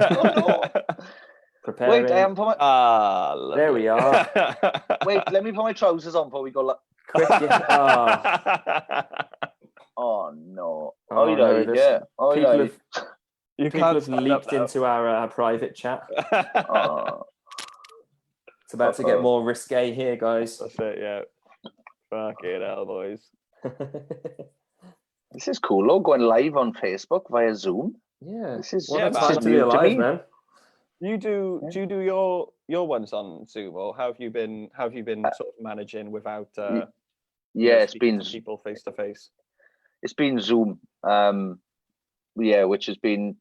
Oh no! Preparing. Wait, I haven't put my... There we are. Wait, let me put my trousers on before we go. Quick. Oh no! Oh, no, yeah. People have leaked into our private chat. It's about to get more risque here, guys. That's it, yeah. Fucking hell, boys. This is cool, though, going live on Facebook via Zoom. Yeah. This is time to be alive, man. Do you do your ones on Zoom, or how have you been sort of managing without it's been people face to face? It's been Zoom. Which has been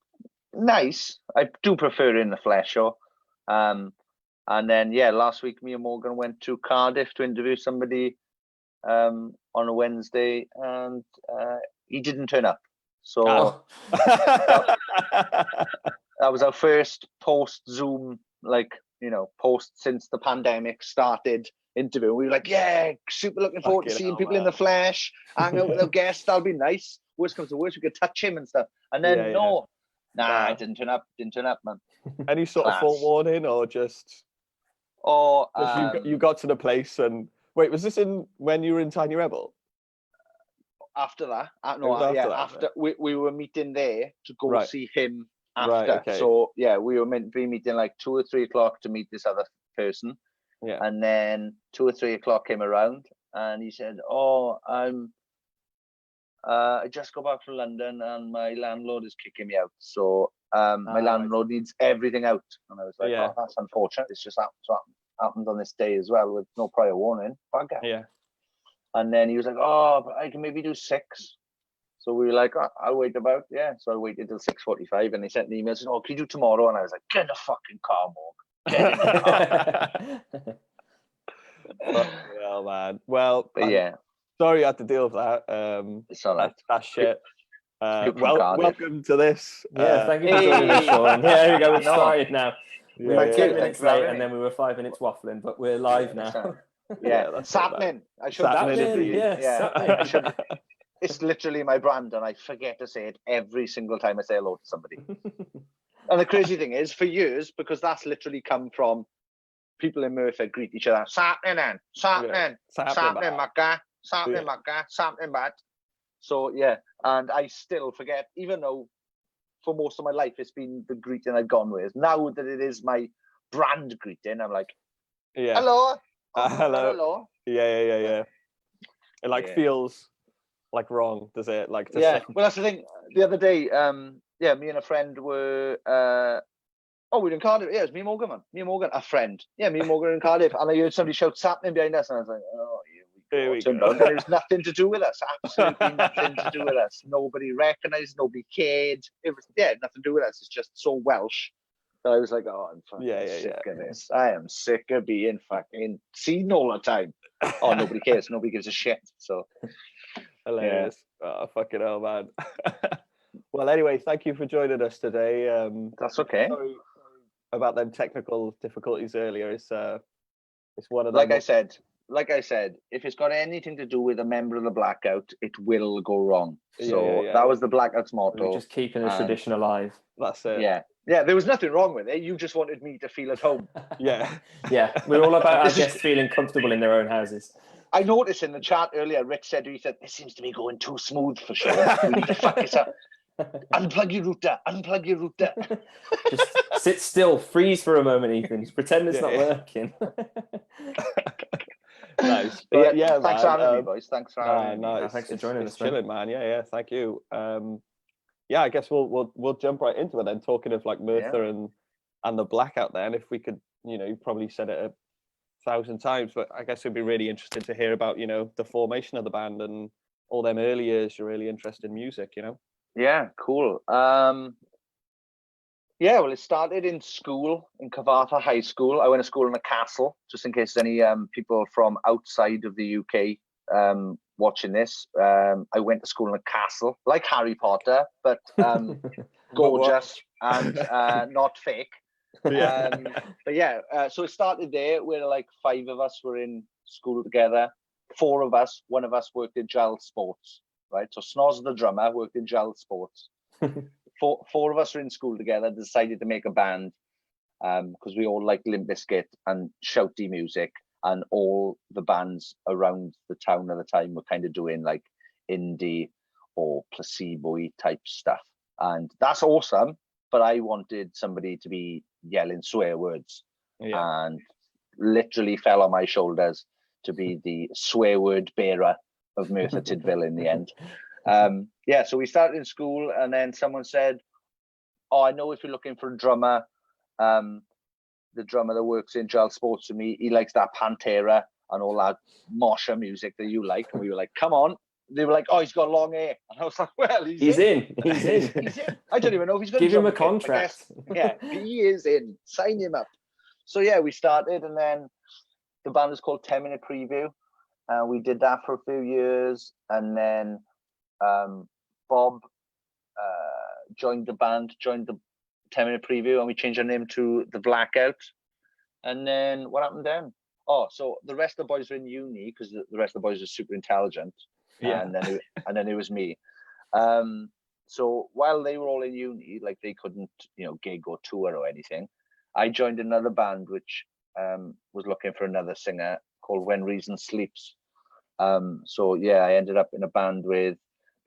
nice. I do prefer in the flesh show. And then last week me and Morgan went to Cardiff to interview somebody on a Wednesday, and he didn't turn up. So that was our first post Zoom, post since the pandemic started interview. We were like, yeah, super looking forward to seeing people in the flesh, hang out with our guests. That'll be nice. Worst comes to worst, we could touch him and stuff. And then I didn't turn up, man. Any sort of forewarning, or just? Or you got to the place and wait, was this when you were in Tiny Rebel? After that, after we were meeting there to go see him after. Right, okay. So we were meant to be meeting like 2 or 3 o'clock to meet this other person. Yeah. And then 2 or 3 o'clock came around, and he said, "Oh, I just got back from London, and my landlord is kicking me out. So my landlord needs everything out." And I was like, "Oh, that's unfortunate. It's just happened on this day as well with no prior warning." Bugger. Yeah. And then he was like, "Oh, but I can maybe do 6." So we were like, "I'll wait about." So I waited till 6:45, and they sent an email saying, "Oh, can you do tomorrow?" And I was like, "Get in the fucking car, Morg. Get in the car." Well, man. Well, but sorry you had to deal with that. It's all right. That's shit. Welcome to this. Thank you for joining us, Sean. Yeah, here we go. We're started now. We were 10 minutes late, and then we were 5 minutes waffling, but we're live now. That's Sappenin. I should Sappenin. It's literally my brand, and I forget to say it every single time I say hello to somebody. And the crazy thing is, for years, because that's literally come from people in Merthyr greet each other. Sappenin, Macca, Sappenin, Bat. So and I still forget, even though for most of my life it's been the greeting I've gone with. Now that it is my brand greeting, I'm like, hello. Hello. Yeah. It feels like wrong, does it? Like to say... Well, that's the thing. The other day, me and a friend were we were in Cardiff. Yeah, it was me and Morgan, man. Me and Morgan, a friend. Yeah, me and Morgan in Cardiff, and I heard somebody shout Sappenin behind us, and I was like, oh, here we go. And it was nothing to do with us. Absolutely nothing to do with us. Nobody recognised, nobody cared. It was nothing to do with us. It's just so Welsh. So I was like, oh, I'm fucking sick of this. I am sick of being fucking seen all the time. Oh, nobody cares. Nobody gives a shit. So hilarious. Oh, fucking hell, man. Well, anyway, thank you for joining us today. That's okay. Sorry about them technical difficulties earlier. It's one of them. Like I said, if it's got anything to do with a member of the Blackout, it will go wrong. So that was the Blackout's motto. We're just keeping the tradition alive. That's it. Yeah, there was nothing wrong with it. You just wanted me to feel at home. Yeah. We're all about our guests feeling comfortable in their own houses. I noticed in the chat earlier, Rich said, this seems to be going too smooth for sure. We need to fuck this up. Unplug your router. Just sit still, freeze for a moment, Ethan. Just pretend it's not working. Nice. But thanks for having me, boys. Thanks for having me. Thanks for joining us, chilling, man. Yeah, thank you. I guess we'll jump right into it then, talking of like Merthyr and the Blackout then. If we could, you probably said it 1,000 times, but I guess it'd be really interesting to hear about, the formation of the band and all them early years. You're really interested in music, Yeah, cool. Well, it started in school, in Cyfarthfa High School. I went to school in a castle, just in case any people from outside of the UK watching this. I went to school in a castle, like Harry Potter, but gorgeous and not fake. So it started there, where like 5 of us were in school together. 4 of us, one of us worked in gel sports, right? So Snoz, the drummer, worked in gel sports. four of us were in school together, decided to make a band because we all liked Limp Bizkit and shouty music, and all the bands around the town at the time were kind of doing like indie or placebo-y type stuff. And that's awesome, but I wanted somebody to be yelling swear words, and literally fell on my shoulders to be the swear word bearer of Merthyr Tydfil in the end. So we started in school, and then someone said, "Oh, I know if you're looking for a drummer, the drummer that works in Gel Sports with me, he likes that Pantera and all that mosher music that you like." And we were like, "Come on." They were like, "Oh, he's got long hair." And I was like, "Well, he's in. He's in. He's in. I don't even know if he's going to give him a contract." Yeah, he is in. Sign him up. So yeah, we started, and then the band was called 10 Minute Preview. We did that for a few years, and then Bob joined the 10 Minute Preview, and we changed our name to the Blackout. And then what happened then? Oh, so the rest of the boys were in uni because the rest of the boys were super intelligent. Yeah. And then it was me. So while they were all in uni, like they couldn't, gig or tour or anything, I joined another band which was looking for another singer called When Reason Sleeps. So yeah, I ended up in a band with,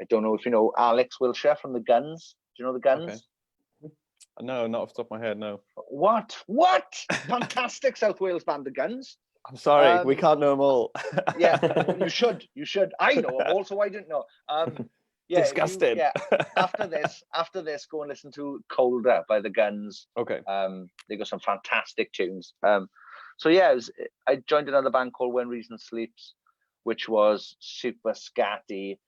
I don't know if you know Alex Wilshire from the Guns. Do you know the Guns? Okay. No, not off the top of my head, no. What? Fantastic South Wales band, the Guns. I'm sorry, we can't know them all. Yeah, you should. I know them all, so I didn't know. Yeah, disgusting. After this, go and listen to Colder by the Guns. Okay. They got some fantastic tunes. So yeah, I joined another band called When Reason Sleeps, which was super scatty,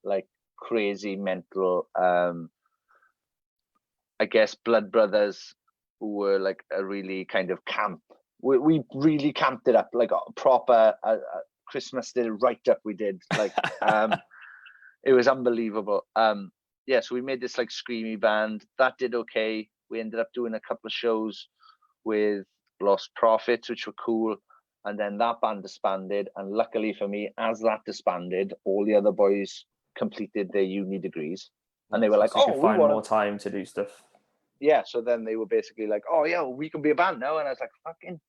like crazy mental. I guess Blood Brothers, who were like a really kind of camp. We really camped it up, like a proper Christmas did it right up. We did like it was unbelievable. So we made this like screamy band that did okay. We ended up doing a couple of shows with Lost Prophets, which were cool, and then that band disbanded. And luckily for me, as that disbanded, all the other boys completed their uni degrees, and they were like, "Oh, we find more time to do stuff." Yeah, so then they were basically like, "Oh yeah, we can be a band now," and I was like, "Fucking,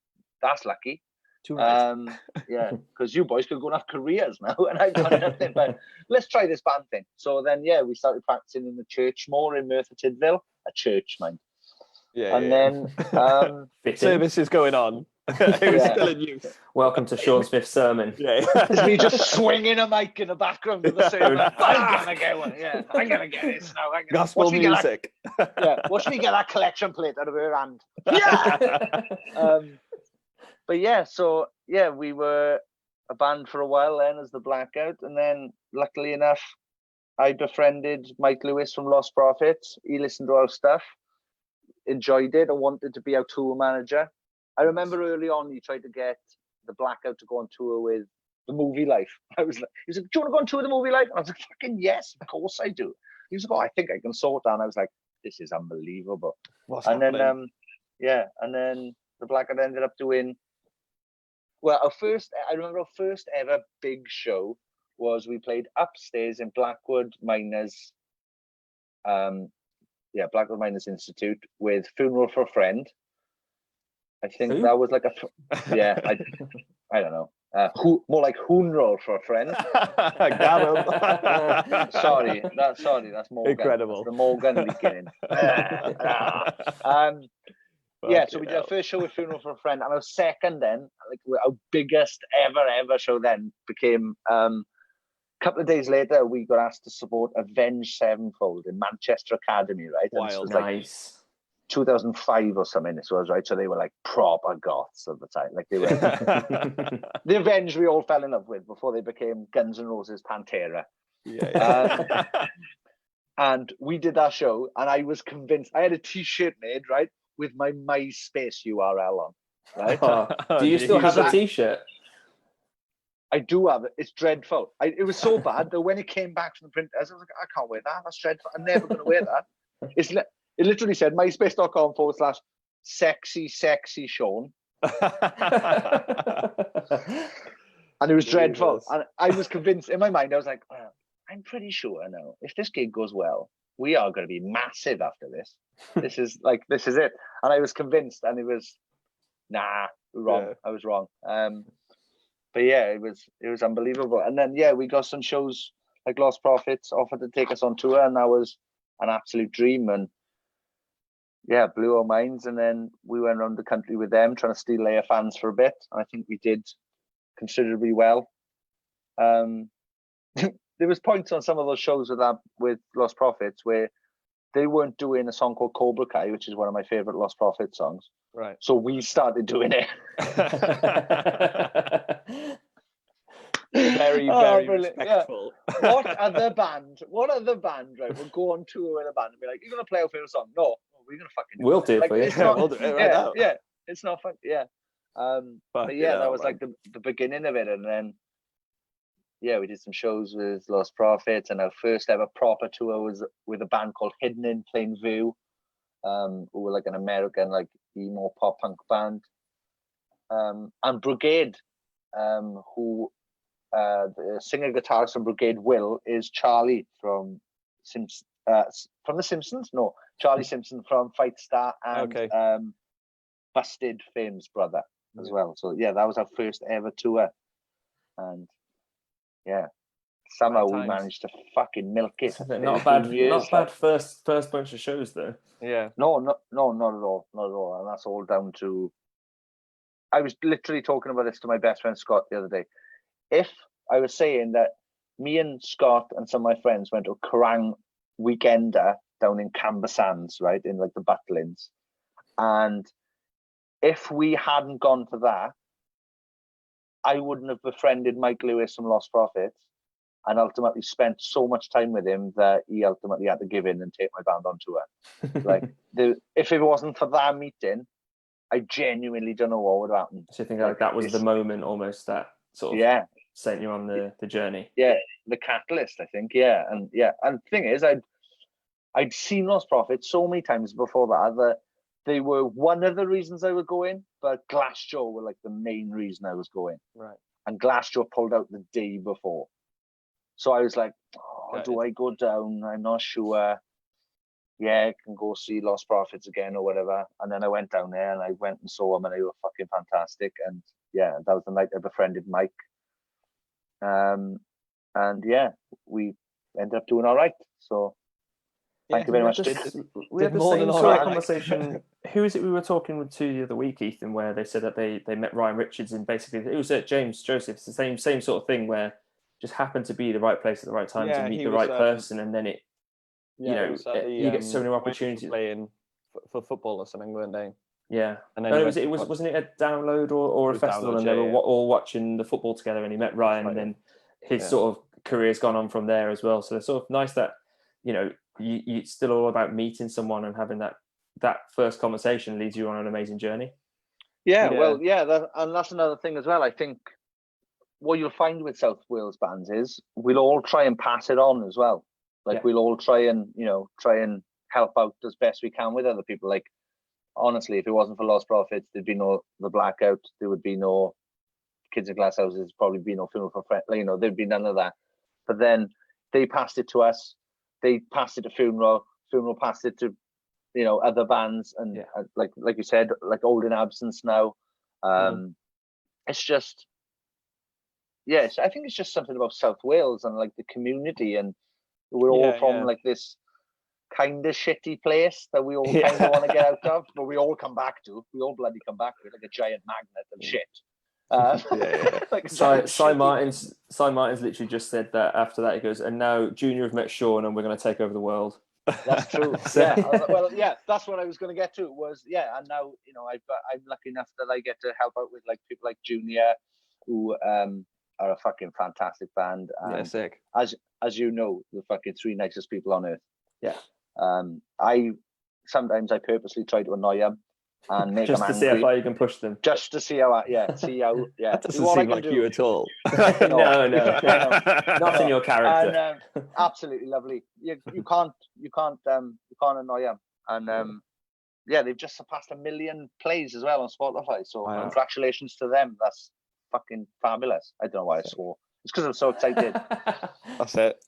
that's lucky." Yeah, because you boys could go and have careers now, and I've got nothing. But let's try this band thing. So then, yeah, we started practicing in the church more in Merthyr Tydfil, a church, mind. Then service is going on. It was still in use. Welcome to Sean Smith's sermon. It's me just swinging a mic in the background of the sermon. I'm gonna get one. Yeah, I'm gonna get this now. Gospel music. Watch me get that collection plate out of her hand. Yeah. But yeah, so yeah, we were a band for a while then as the Blackout, and then luckily enough, I befriended Mike Lewis from Lost Prophets. He listened to our stuff, enjoyed it, and wanted to be our tour manager. I remember early on he tried to get the Blackout to go on tour with the Movie Life. He was like, "Do you want to go on tour with the Movie Life?" And I was like, "Fucking yes, of course I do." He was like, "Oh, I think I can sort that." And I was like, "This is unbelievable." And then the Blackout ended up doing. Well, I remember our first ever big show was we played upstairs in Blackwood Miners. Blackwood Miners Institute with Funeral for a Friend. I think that was like I don't know. More like Hoonroll for a Friend. Sorry, that's Morgan. Incredible. That's the Morgan leaking in. So we did our first show with Funeral for a Friend, and our second then, like our biggest ever show then became a couple of days later we got asked to support Avenged Sevenfold in Manchester Academy, right? Wild, nice. 2005 or something this was, right? So they were like proper goths at the time. Like they were the Avenged we all fell in love with before they became Guns N' Roses Pantera. And we did that show, and I was convinced. I had a t-shirt made, right, with my MySpace URL on, right? Do you still have a t-shirt? I do have it. It's dreadful. It was so bad that when it came back from the printers, I was like, I can't wear that. That's dreadful. I'm never going to wear that. It literally said myspace.com/sexy Sean. And it was dreadful. And I was convinced in my mind, I was like, I'm pretty sure now, if this gig goes well, we are going to be massive after this. This is it. And I was convinced, and it was, wrong. Yeah. I was wrong. But yeah, it was unbelievable. And then we got some shows like Lost Prophets offered to take us on tour, and that was an absolute dream, and blew our minds. And then we went around the country with them, trying to steal their fans for a bit, and I think we did considerably well. There was points on some of those shows with Lost Prophets where they weren't doing a song called Cobra Kai, which is one of my favorite Lost Prophets songs. Right. So we started doing it. Very respectful. Yeah. What other band, right, will go on tour with a band and be like, you're going to play our favorite song? No, we're going to fucking do we'll it. Do it for you. We'll do it right now. Yeah, it's not fun. Yeah. But that was like the beginning of it. And then, we did some shows with Lost Prophets, and our first ever proper tour was with a band called Hidden in Plain View, who were like an American like emo pop punk band, and Brigade, who the singer guitarist from Brigade Will is Charlie from The Simpsons. No, Charlie Simpson from Fight Star and Busted fame's brother as well. So that was our first ever tour, and somehow we managed to fucking milk it. Not bad first bunch of shows though. Yeah. No, not at all. And that's all down to, I was literally talking about this to my best friend Scott the other day. If I was saying that me and Scott and some of my friends went to a Kerrang weekender down in Camber Sands, right, in like the Butlins, and if we hadn't gone to that, I wouldn't have befriended Mike Lewis from Lost Prophets, and ultimately spent so much time with him that he ultimately had to give in and take my band on tour. Like, if it wasn't for that meeting, I genuinely don't know what would happen. So you think like that was the moment almost that sort of sent you on the journey? Yeah, the catalyst, I think. And the thing is, I'd seen Lost Prophets so many times before that they were one of the reasons I was going, but Glassjaw were like the main reason I was going. Right. And Glassjaw pulled out the day before. So I was like, do I go down? I'm not sure. I can go see Lost Prophets again or whatever. And then I went down there and I went and saw them, and they were fucking fantastic. And that was the night I befriended Mike. We ended up doing all right. So thank you very much. We had the same sort of conversation. Who is it we were talking to the other week, Ethan, where they said that they met Ryan Richards, and basically it was at James Joseph. It's the same sort of thing where just happened to be the right place at the right time to meet the right person, and then you get so many opportunities playing for football or something, weren't they? Yeah, and then wasn't it a download or a festival, and they were all watching the football together, and he met Ryan, and then his sort of career's gone on from there as well. So it's sort of nice that it's still all about meeting someone and having that first conversation leads you on an amazing journey. And that's another thing as well. I think what you'll find with South Wales bands is we'll all try and pass it on as well. Like we'll all try and help out as best we can with other people. Like, honestly, if it wasn't for Lost Prophets, there'd be no the Blackout, there would be no Kids in Glass Houses, probably be no Funeral for Friends, there'd be none of that. But then they passed it to us, they passed it to Funeral passed it to other bands, and like you said, like Old in Absence now. It's just I think it's just something about South Wales and like the community, and we're all from like this kind of shitty place that we all kind of want to get out of, but we all come back to. We all bloody come back to it like a giant magnet of shit. Like Si Martin's literally just said that after that he goes, and now Junior have met Sean and we're going to take over the world. That's true. That's what I was going to get to was and now I'm lucky enough that I get to help out with like people like Junior, who are a fucking fantastic band. Sick. As you know, the fucking three nicest people on earth. Yeah. I sometimes purposely try to annoy them and make just them to angry. See how far you can push them. Just to see how. That doesn't seem like you at all. No. Not in your character. And, absolutely lovely. You can't annoy them. And they've just surpassed 1 million plays as well on Spotify. So congratulations to them. That's fucking fabulous. I don't know why I swore. It's because I'm so excited. That's it.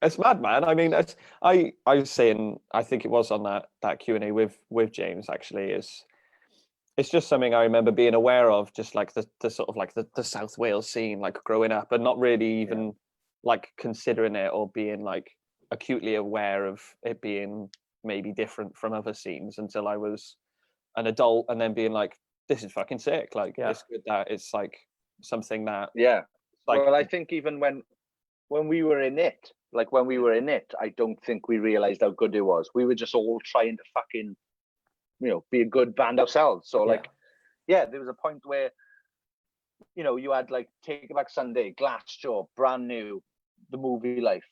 It's mad, man. I mean, I was saying, I think it was on that Q&A with James, actually, it's just something I remember being aware of, just like the sort of like the South Wales scene, like growing up, and not really even like considering it or being like acutely aware of it being maybe different from other scenes until I was an adult, and then being like, this is fucking sick. Like, it's good that it's like something that like, well, I think even when we were in it, I don't think we realized how good it was. We were just all trying to fucking, be a good band ourselves. So there was a point where, you had like Take It Back Sunday, Glassjaw, Brand New, The Movie Life,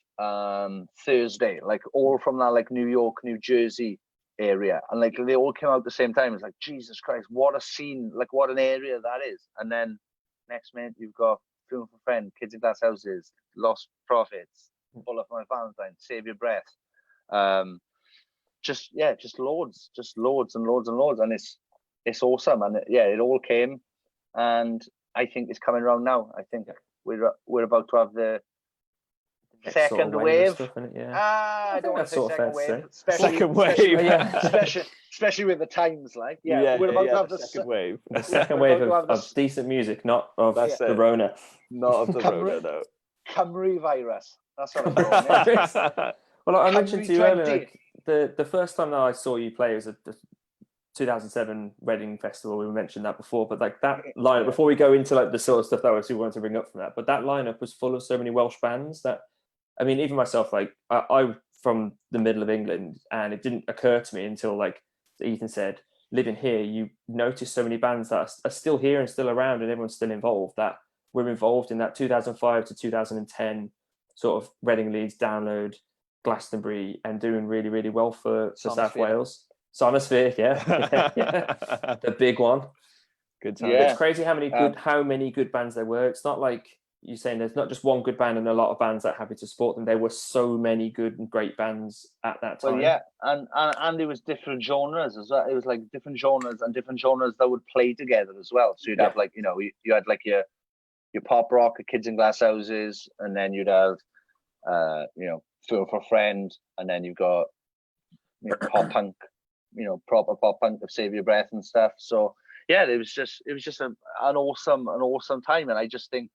Thursday, like all from that like New York, New Jersey area, and like they all came out at the same time. It's like, Jesus Christ, what a scene, like what an area that is. And then next minute you've got Film for Friend, Kids in Glass Houses, Lost Prophets, Full of My Valentine, Save Your Breath, just loads and loads, and it's awesome. And it all came, and I think it's coming around now. I think we're about to have the second wave. Stuff, I don't want to say second wave, especially with the times. Like, we're about to have the second wave. The second wave of decent music, not of the Rona. Not of the Rona, though. Cymru virus. That's what I'm calling it. Well, I mentioned to you earlier, like, the first time that I saw you play was at the 2007 Reading Festival. We mentioned that before, but like that lineup, before we go into like the sort of stuff that we wanted to bring up from that, but that lineup was full of so many Welsh bands that, I mean, even myself, like I'm from the middle of England, and it didn't occur to me until, like Ethan said, living here, you notice so many bands that are still here and still around, and everyone's still involved, that we're involved in that 2005 to 2010 sort of Reading, Leeds, Download, Glastonbury, and doing really, really well for South Wales. Sonosphere, the big one. Good time. It's crazy how many good bands there were. It's not like you're saying there's not just one good band and a lot of bands that are happy to support them. There were so many good and great bands at that time. Well, and it was different genres as well. It was like different genres that would play together as well. So you'd have like, you had like your pop rock, your Kids in Glass Houses, and then you'd have Feel for Friend, and then you've got pop punk, proper pop punk of Save Your Breath and stuff. So it was just an awesome time. And I just think,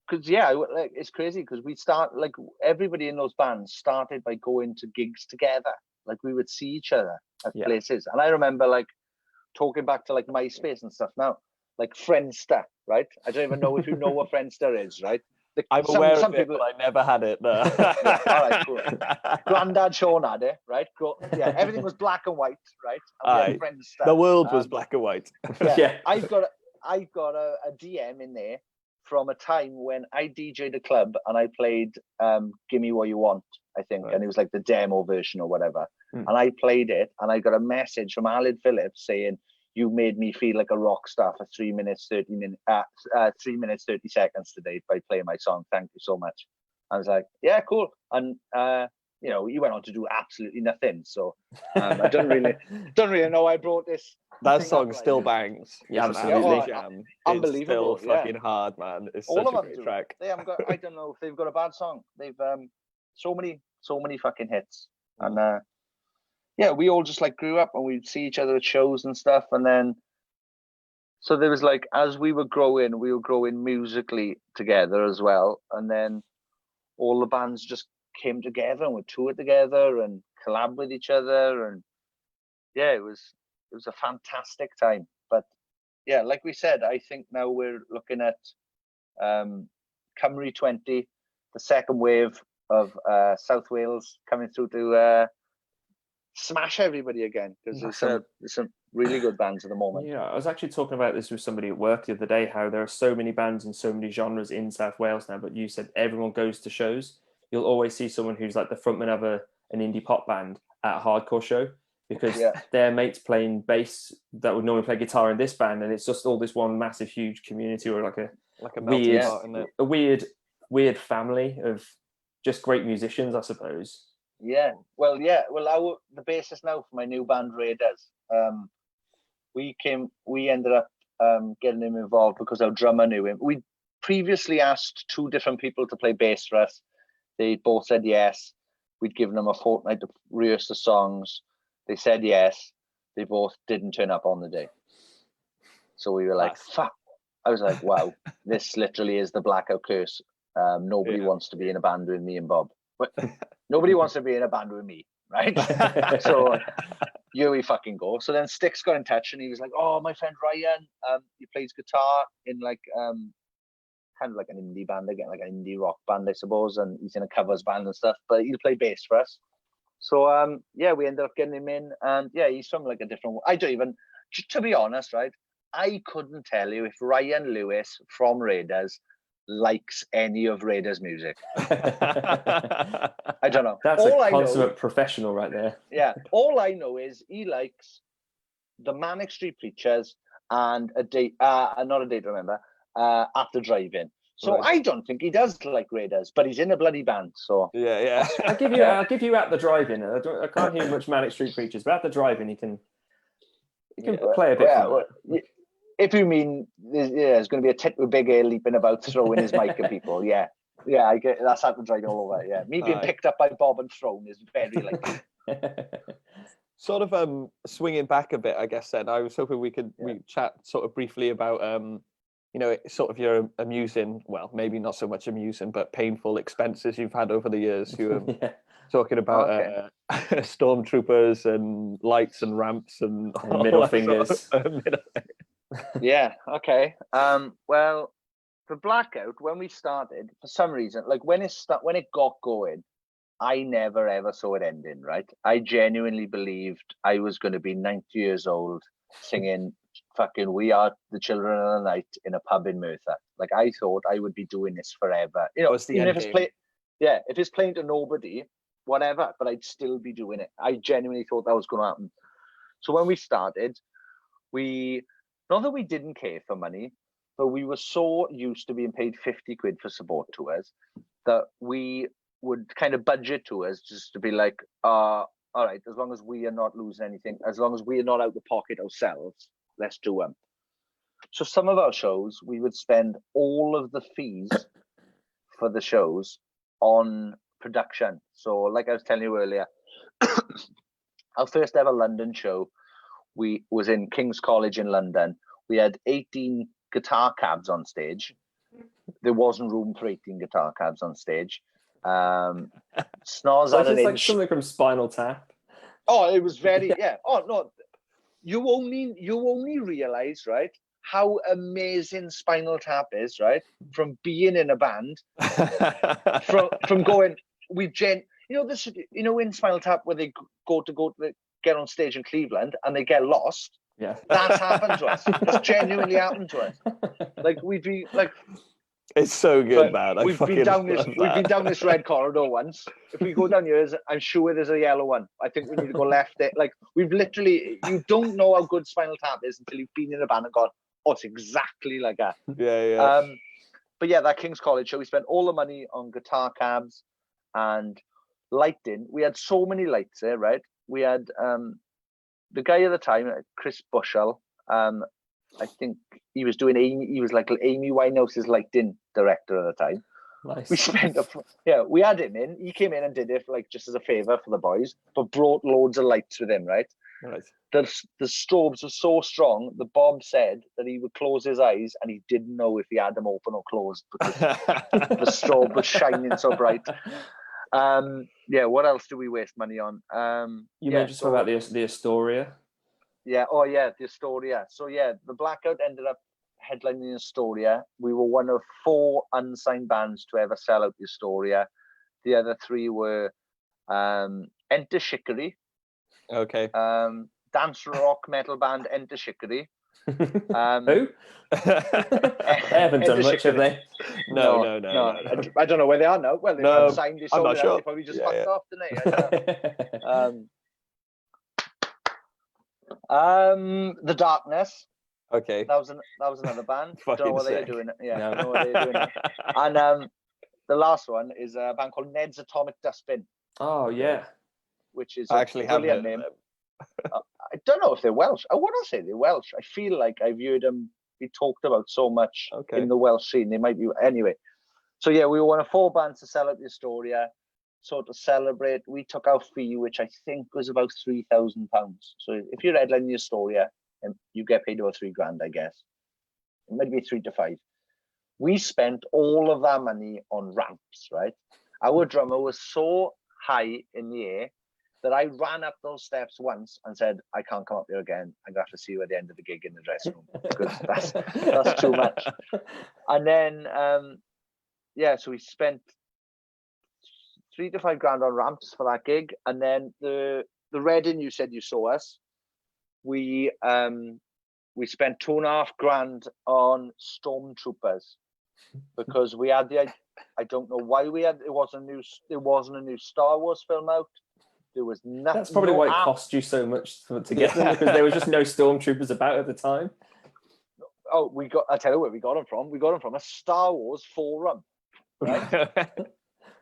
because like, it's crazy, because we start, like, everybody in those bands started by going to gigs together. Like, we would see each other at places. And I remember, like, talking back to like MySpace and stuff now, like Friendster, right? I don't even know if you know what Friendster is, right? I'm aware of it, but I never had it. No. All right, cool. Granddad Sean had it, right? Everything was black and white, right? And the world was black and white. I've got a DM in there from a time when I DJ'd a club and I played Gimme What You Want, I think, and it was like the demo version or whatever. And I played it, and I got a message from Aled Phillips saying, "You made me feel like a rock star for 3 minutes 30 seconds today by playing my song. Thank you so much." I was like, "Yeah, cool." And he went on to do absolutely nothing. So I don't really know. I brought this. That song still bangs. Yeah, absolutely. Unbelievable. It's still fucking hard, man. It's all such of a them great track. They haven't got. I don't know if they've got a bad song. They've so many fucking hits. And we all just like grew up, and we'd see each other at shows and stuff. And then, so there was like, as we were growing musically together as well. And then all the bands just came together and we toured together and collab with each other. And it was a fantastic time. But like we said, I think now we're looking at Cymru 20, the second wave of South Wales coming through to smash everybody again, because there's some really good bands at the moment. Yeah, I was actually talking about this with somebody at work the other day, how there are so many bands and so many genres in South Wales now, but you said everyone goes to shows. You'll always see someone who's like the frontman of an indie pop band at a hardcore show, because their mates playing bass that would normally play guitar in this band, and it's just all this one massive huge community, or like a weird family of just great musicians, I suppose. The bassist now for my new band Raiders, we ended up getting him involved because our drummer knew him. We previously asked 2 different people to play bass for us. They both said yes. We'd given them a fortnight to rehearse the songs. They said yes. They both didn't turn up on the day. So we were like, fuck. I was like, wow, this literally is the Blackout curse. Nobody wants to be in a band with me and Bob. But nobody wants to be in a band with me, right? So here we fucking go. So then Sticks got in touch and he was like, oh, my friend Ryan, he plays guitar in like kind of like an indie band again, like an indie rock band, I suppose, and he's in a covers band and stuff, but he'll play bass for us. So we ended up getting him in, and he's from like a different, I don't even, to be honest, right, I couldn't tell you if Ryan Lewis from Raiders likes any of Raiders music. I don't know. That's all a consummate professional right there. Yeah, all I know is he likes the Manic Street Preachers and After Driving. So right. I don't think he does like Raiders, but he's in a bloody band. So yeah. I'll give you At the Driving. I can't hear much Manic Street Preachers, but At the Driving he can play a bit. If you mean there's going to be a tit with big hair leaping about throwing his mic at people, yeah, I get that's At the Driving all over. Yeah, me being picked up by Bob and thrown is very likely. Sort of swinging back a bit, I guess. Then I was hoping we chat sort of briefly about sort of your amusing, well, maybe not so much amusing, but painful expenses you've had over the years. You talking about stormtroopers and lights and ramps and middle fingers. Yeah. Okay. Well, for Blackout, when we started, for some reason, like when it got going, I never ever saw it ending. Right? I genuinely believed I was going to be 90 years old singing fucking "We Are the Children of the Night" in a pub in Merthyr. Like I thought I would be doing this forever. Even if if it's playing to nobody, whatever, but I'd still be doing it. I genuinely thought that was going to happen. So when we started, not that we didn't care for money, but we were so used to being paid 50 quid for support tours that we would kind of budget tours just to be like, all right, as long as we are not losing anything, as long as we are not out the pocket ourselves, let's do them. So some of our shows, we would spend all of the fees for the shows on production. So like I was telling you earlier, our first ever London show, we was in King's College in London. We had 18 guitar cabs on stage. There wasn't room for 18 guitar cabs on stage. Snoz had an like something from Spinal Tap. Oh, it was very Oh no, you only realize, right, how amazing Spinal Tap is, right? From being in a band, from going, in Spinal Tap where they go to get on stage in Cleveland and they get lost. Yeah, that's happened to us. That's genuinely happened to us. Like we'd be like, it's so good, man. We've been down this red corridor once. If we go down here, I'm sure there's a yellow one. I think we need to go left there. Like we've literally, you don't know how good Spinal Tap is until you've been in a band and gone, oh, it's exactly like that. Yeah. But yeah, that King's College show, we spent all the money on guitar cabs and lighting. We had so many lights there, right? We had the guy at the time, Chris Bushell. I think he was doing he was like Amy Winehouse's lighting director at the time. Nice. We spent we had him in. He came in and did it like just as a favor for the boys, but brought loads of lights with him, right? Right. The strobes were so strong that Bob said that he would close his eyes and he didn't know if he had them open or closed because the strobe was shining so bright. What else do we waste money on? You mentioned something about the Astoria. Yeah, the Astoria. So the Blackout ended up headlining Astoria. We were one of 4 unsigned bands to ever sell out the Astoria. The other 3 were Enter Shikari. Okay. Dance rock metal band Enter Shikari. Who? They haven't done much, have they? No. I don't know where they are now. Well, they've unsigned. I'm not sure. They probably just fucked off, didn't they? The Darkness. Okay. That was another band. Don't know what they're doing. Yeah, no. Don't know what they're doing. And the last one is a band called Ned's Atomic Dustbin. Oh yeah. Which is I actually have brilliant name. I don't know if they're Welsh. I wouldn't say they're Welsh. I feel like I've heard them, be talked about so much in the Welsh scene. They might be anyway. So yeah, we were one of 4 bands to sell out the Astoria. So to celebrate, we took our fee, which I think was about £3,000. So if you're headlining the Astoria, you get paid about £3,000, I guess. It might be 3 to 5. We spent all of that money on ramps, right? Our drummer was so high in the air that I ran up those steps once and said, I can't come up here again. I'm going to have to see you at the end of the gig in the dressing room because that's too much. And then, so we spent 3 to 5 grand on ramps for that gig. And then the Reading, you said you saw us. We spent 2.5 grand on Stormtroopers because we had I don't know why it wasn't a new Star Wars film out. There was nothing. That's probably why it cost you so much to get them, because there was just no Stormtroopers about at the time. Oh, I tell you where we got them from. We got them from a Star Wars forum, right?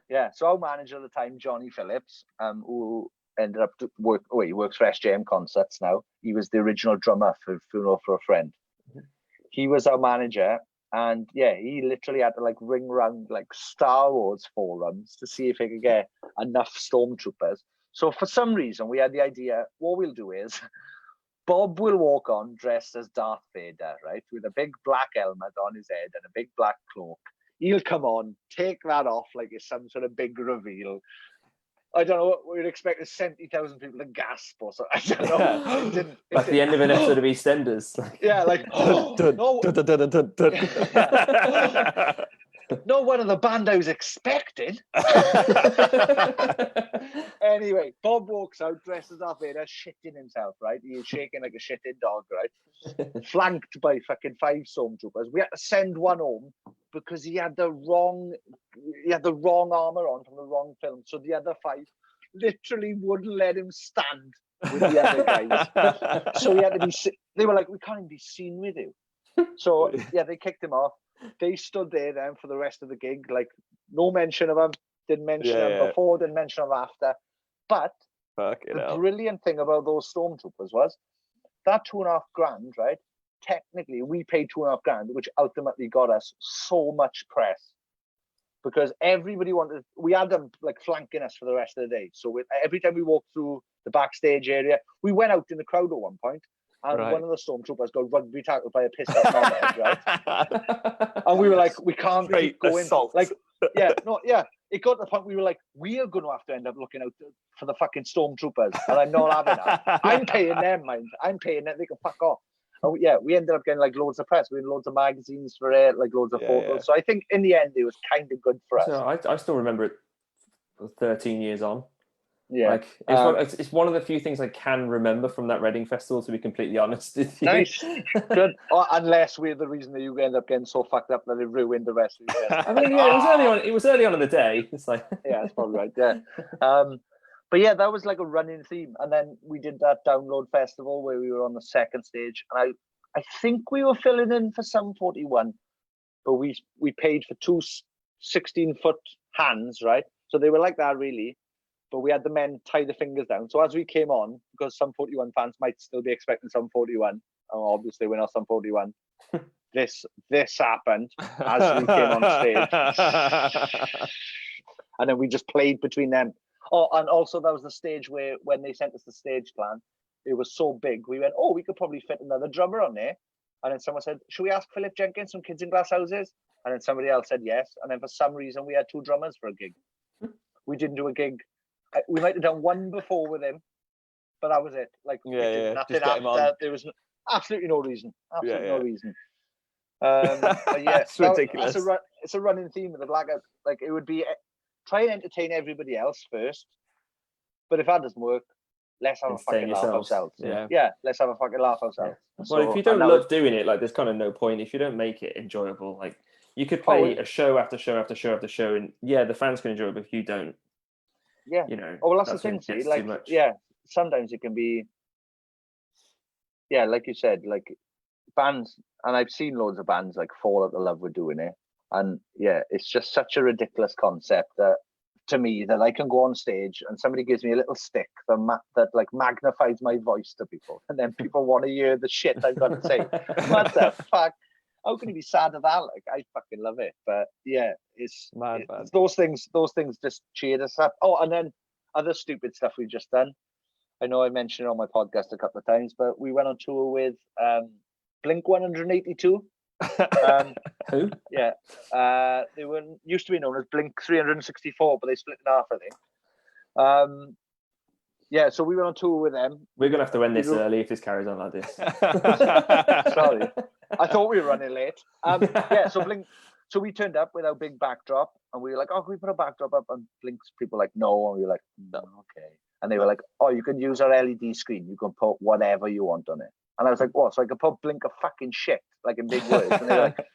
Yeah. So our manager at the time, Johnny Phillips, who ended up he works for SJM Concerts now. He was the original drummer for Funeral for a Friend. He was our manager, and he literally had to ring around Star Wars forums to see if he could get enough Stormtroopers. So for some reason, we had the idea, what we'll do is Bob will walk on dressed as Darth Vader, right? With a big black helmet on his head and a big black cloak. He'll come on, take that off like it's some sort of big reveal. I don't know what we'd expect 70,000 people to gasp or something. I don't know. The end of an episode of EastEnders. Yeah, not one of the band I was expecting. Anyway, Bob walks out dressed as Darth Vader, shitting himself, right? He's shaking like a shitting dog, right? Flanked by fucking 5 Stormtroopers. We had to send one home because he had the wrong armor on from the wrong film. So the other 5 literally wouldn't let him stand with the other guys. So he had to be. They were like, we can't even be seen with you. So they kicked him off. They stood there then for the rest of the gig, no mention of him. Didn't mention him before. Didn't mention him after. But the brilliant thing about those Stormtroopers was that 2.5 grand, right? Technically, we paid 2.5 grand, which ultimately got us so much press because everybody we had them flanking us for the rest of the day. So every time we walked through the backstage area, we went out in the crowd at one point, and one of the Stormtroopers got rugby tackled by a pissed off knobhead, right? And we were like, we can't keep going. Assault. It got to the point we were like, we are going to have to end up looking out for the fucking Stormtroopers, and I'm not having that. I'm paying them, mind. I'm paying them. They can fuck off. Oh yeah, we ended up getting loads of press. We had loads of magazines for it, loads of photos. Yeah. So I think in the end it was kind of good for us. So I still remember it 13 years on. Yeah, it's one of the few things I can remember from that Reading Festival, to be completely honest with you. Nice, good. Unless we're the reason that you end up getting so fucked up that it ruined the rest of the year. I mean, it was early on. It was early on in the day. It's like that's probably right. Yeah. But yeah, that was a running theme. And then we did that Download Festival where we were on the second stage. And I think we were filling in for Sum 41, but we paid for 2 16-foot hands, right? So they were like that, really. But we had the men tie the fingers down. So as we came on, because Sum 41 fans might still be expecting Sum 41, obviously we're not Sum 41, this happened as we came on stage. And then we just played between them. Oh, and also that was the stage where when they sent us the stage plan, it was so big. We went, we could probably fit another drummer on there. And then someone said, should we ask Philip Jenkins from Kids in Glass Houses? And then somebody else said yes. And then for some reason, we had 2 drummers for a gig. We didn't do a gig. We might have done one before with him, but that was it. Nothing after. There was absolutely no reason. Absolutely no reason. But yeah, it's ridiculous. It's a running theme with the Blackout. It would be try and entertain everybody else first, but if that doesn't work, let's have a fucking laugh ourselves. Yeah, let's have a fucking laugh ourselves. Yeah. Well, if you don't love doing it, there's kind of no point. If you don't make it enjoyable, you could play a show after show after show after show, and the fans can enjoy it, but if you don't, that's the thing. See, sometimes it can be, like you said, bands, and I've seen loads of bands fall out of love with doing it. And it's just such a ridiculous concept that, to me, that I can go on stage and somebody gives me a little stick that magnifies my voice to people, and then people want to hear the shit I've got to say. What the fuck? how can you be sad at that? Like, I fucking love it. But yeah, it's those things just cheered us up. Oh, and then other stupid stuff we've just done. I know I mentioned it on my podcast a couple of times, but we went on tour with Blink 182. Who? Yeah, they were used to be known as Blink 364, but they split in half, I think. Yeah, so we went on tour with them. We're gonna have to end this early if this carries on like this. Sorry, I thought we were running late. Yeah, so Blink. So we turned up with our big backdrop, and we were like, "Oh, can we put a backdrop up?" And Blink's people were like, "No," and we were like, "No, okay." And they were like, "Oh, you can use our LED screen. You can put whatever you want on it." And I was like, "What?" So I could put Blink a fucking shit, like in big words. And they were like,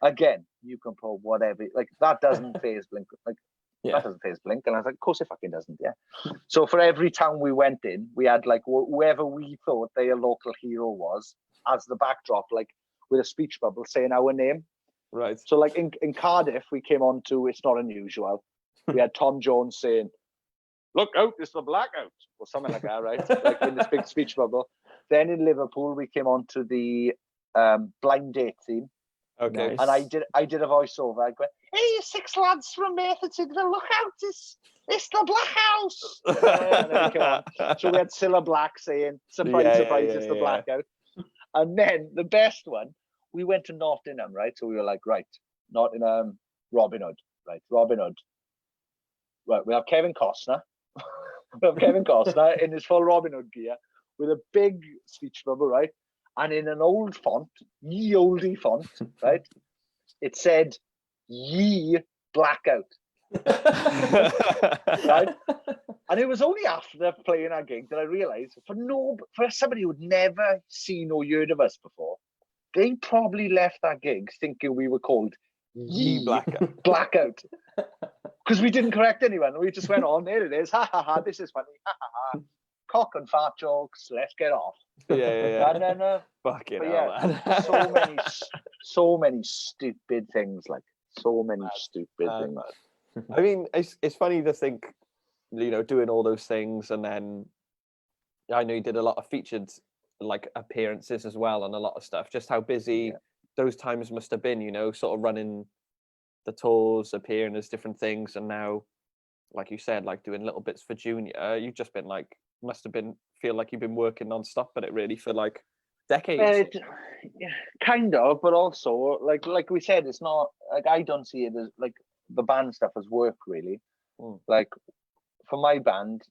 "Again, you can put whatever. Like that doesn't phase Blink. Like that doesn't phase Blink." And I was like, "Of course it fucking doesn't." Yeah. So for every town we went in, we had like whoever we thought their local hero was as the backdrop, like with a speech bubble saying our name. Right. So like in Cardiff, we came on to It's Not Unusual. We had Tom Jones saying, "Look out, it's the Blackout," or something like that, right? Like in this big speech bubble. Then in Liverpool, we came on to the Blind Date theme. Okay. Nice. And I did a voiceover. I went, "Hey, you 6 lads from Merthyr, look out, it's the Black House." And then we came on. So we had Cilla Black saying, surprise, it's the Blackout. And then the best one, we went to Nottingham, right? So we were like, right, Nottingham, Robin Hood, right? Robin Hood. Right, we have Kevin Costner. We have Kevin Costner in his full Robin Hood gear with a big speech bubble, right? And in an old font, ye olde font, right? It said, "Ye Blackout." Right? And it was only after playing our gig that I realised, for somebody who'd never seen or heard of us before, they probably left that gig thinking we were called Ye Blackout. Because we didn't correct anyone. We just went on, there it is, ha ha ha, this is funny, ha ha ha. Cock and fart jokes, let's get off. Yeah. And then, fucking hell, man. so many stupid things, like so many stupid things. I mean, it's funny to think, doing all those things, and then I know you did a lot of featured like appearances as well, and a lot of stuff. Just how busy those times must have been, sort of running the tours, appearing as different things, and now, like you said, like doing little bits for Junior. You've just been like, feel like you've been working non-stop at it really for like decades. Kind of, but also like we said, it's not like I don't see it as like the band stuff as work really. Like for my band,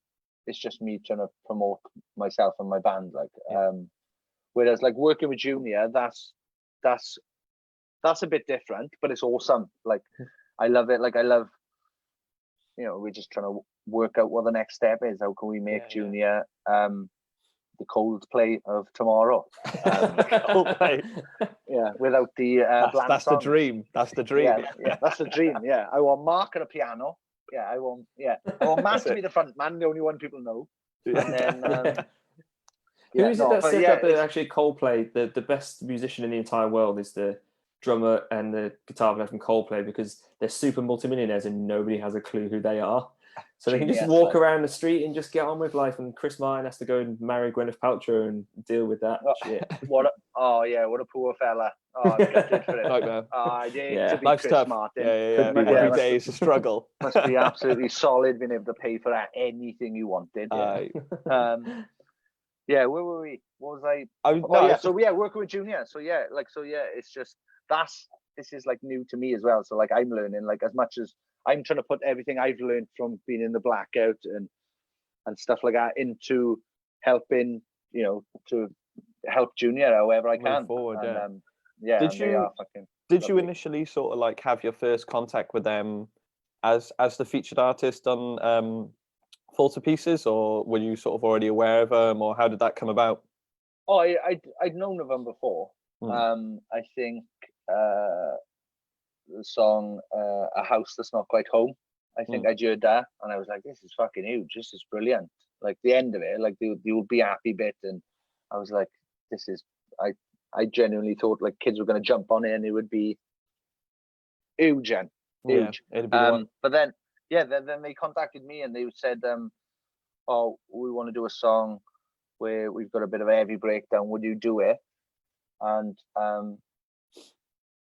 it's just me trying to promote myself and my band. Like whereas like working with Junior, that's a bit different, but it's awesome. Like I love it. Like I love, we're just trying to work out what the next step is. How can we make Junior the Coldplay of tomorrow? Coldplay. Yeah, without the that's the dream. That's the dream. Yeah, that's the dream. Yeah, I want Mark at a piano. Yeah, I want Matt to be the front man, the only one people know. And then who is it that said that actually Coldplay, the best musician in the entire world is the drummer and the guitar player from Coldplay, because they're super multimillionaires and nobody has a clue who they are. So they can just walk around the street and just get on with life. And Chris Martin has to go and marry Gwyneth Paltrow and deal with that shit. What a poor fella. Oh, I'm gutted for him. To be life's Chris tough. Martin. Every day is a struggle. Must be absolutely solid being able to pay for anything you wanted. Where were we? What was I? So working with Junior. It's just this is like new to me as well. So like I'm learning, like as much as I'm trying to put everything I've learned from being in the Blackout and stuff like that into helping, to help Junior however I can. Move forward, Did you initially sort of like have your first contact with them as the featured artist on Fall to Pieces, or were you sort of already aware of them, or how did that come about? Oh, I'd known of them before. I think the song "A House That's Not Quite Home." I think I heard that, and I was like, "This is fucking huge. This is brilliant." Like the end of it, like the "You'll Be Happy" bit, and I was like, "This is." I genuinely thought like kids were going to jump on it, and it would be huge. But then they contacted me and they said, "Oh, we want to do a song where we've got a bit of a heavy breakdown. Would you do it?" And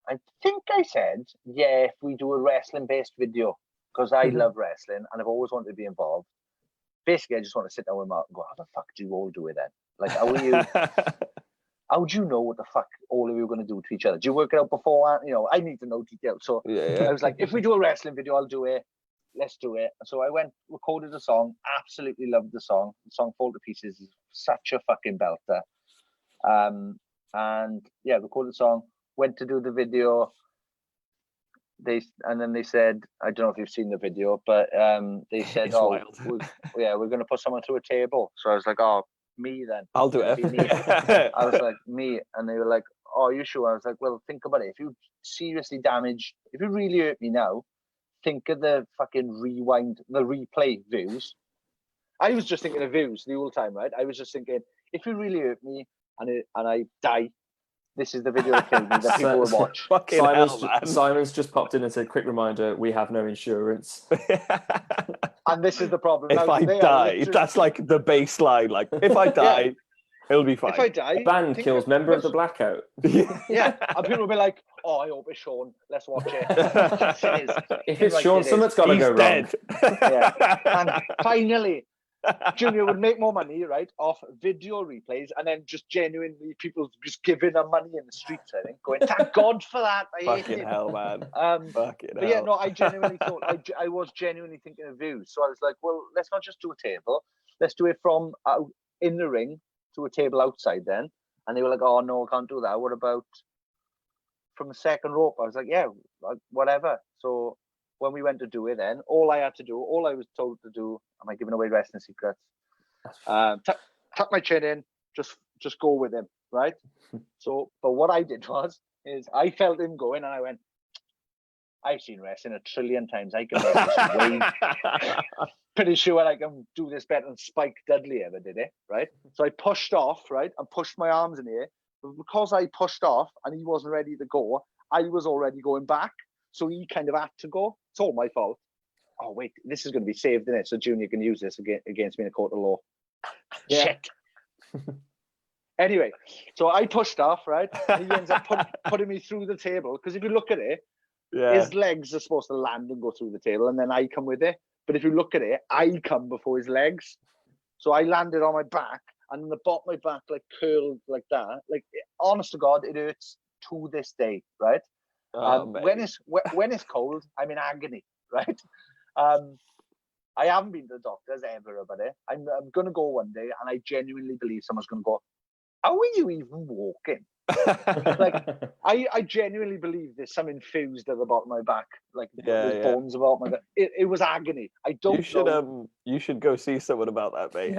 I think I said, yeah, if we do a wrestling-based video, because I love wrestling and I've always wanted to be involved. Basically, I just want to sit down with Mark and go, how the fuck do you all do it then? Like, how are you? How do you know what the fuck all of you are going to do to each other? Do you work it out beforehand? You know, I need to know details. So I was like, if we do a wrestling video, I'll do it. Let's do it. So I went, recorded a song, absolutely loved the song. The song Fall to Pieces is such a fucking belter. And yeah, recorded the song, went to do the video. And then they said, I don't know if you've seen the video, but they said, we're going to put someone through a table. So I was like, oh, me then. I'll do it. I was like, me. And they were like, oh, are you sure? I was like, well, think about it. If you seriously damage, if you really hurt me now, think of the fucking replay views. I was just thinking of views the whole time, right? I was just thinking, if you really hurt me and I die, this is the video that killed me that people will watch. Simon's just popped in and said, quick reminder, we have no insurance. And this is the problem. If I die, that's like the baseline. Like, if I die, it'll be fine. If I die... Band kills member of the Blackout. Yeah. And people will be like, oh, I hope it's Sean. Let's watch it. If it's Sean, something's got to go wrong. Yeah. And finally... Junior would make more money, right, off video replays, and then just genuinely people just giving them money in the streets, I think, going, thank God for that. Fucking hell, man. But yeah, no, I genuinely thought, I was genuinely thinking of views. So I was like, well, let's not just do a table. Let's do it from out in the ring to a table outside then. And they were like, oh, no, I can't do that. What about from the second rope? I was like, yeah, whatever. So when we went to do it then, all I was told to do, am I giving away wrestling secrets? Tuck my chin in, just go with him, right? So, but what I did is I felt him going and I went, I've seen wrestling 1 trillion times. I can make this way. Pretty sure I can do this better than Spike Dudley ever did it, right? So I pushed off, right, and pushed my arms in the air. But because I pushed off and he wasn't ready to go, I was already going back. So he kind of had to go. It's all my fault. Oh, wait, this is going to be saved, isn't it? So Junior can use this against me in a court of law. Yeah. Shit. Anyway, so I pushed off, right? And he ends up putting me through the table. Because if you look at it, his legs are supposed to land and go through the table, and then I come with it. But if you look at it, I come before his legs. So I landed on my back, and the bottom of my back like curled like that. Like, honest to God, it hurts to this day, right? When it's cold, I'm in agony, right? I haven't been to the doctors ever about it. I'm gonna go one day, and I genuinely believe someone's gonna go, how are you even walking? Like, I genuinely believe there's some fused at the bottom of my back, like there's bones about my back. It was agony. I don't. You should go see someone about that, mate.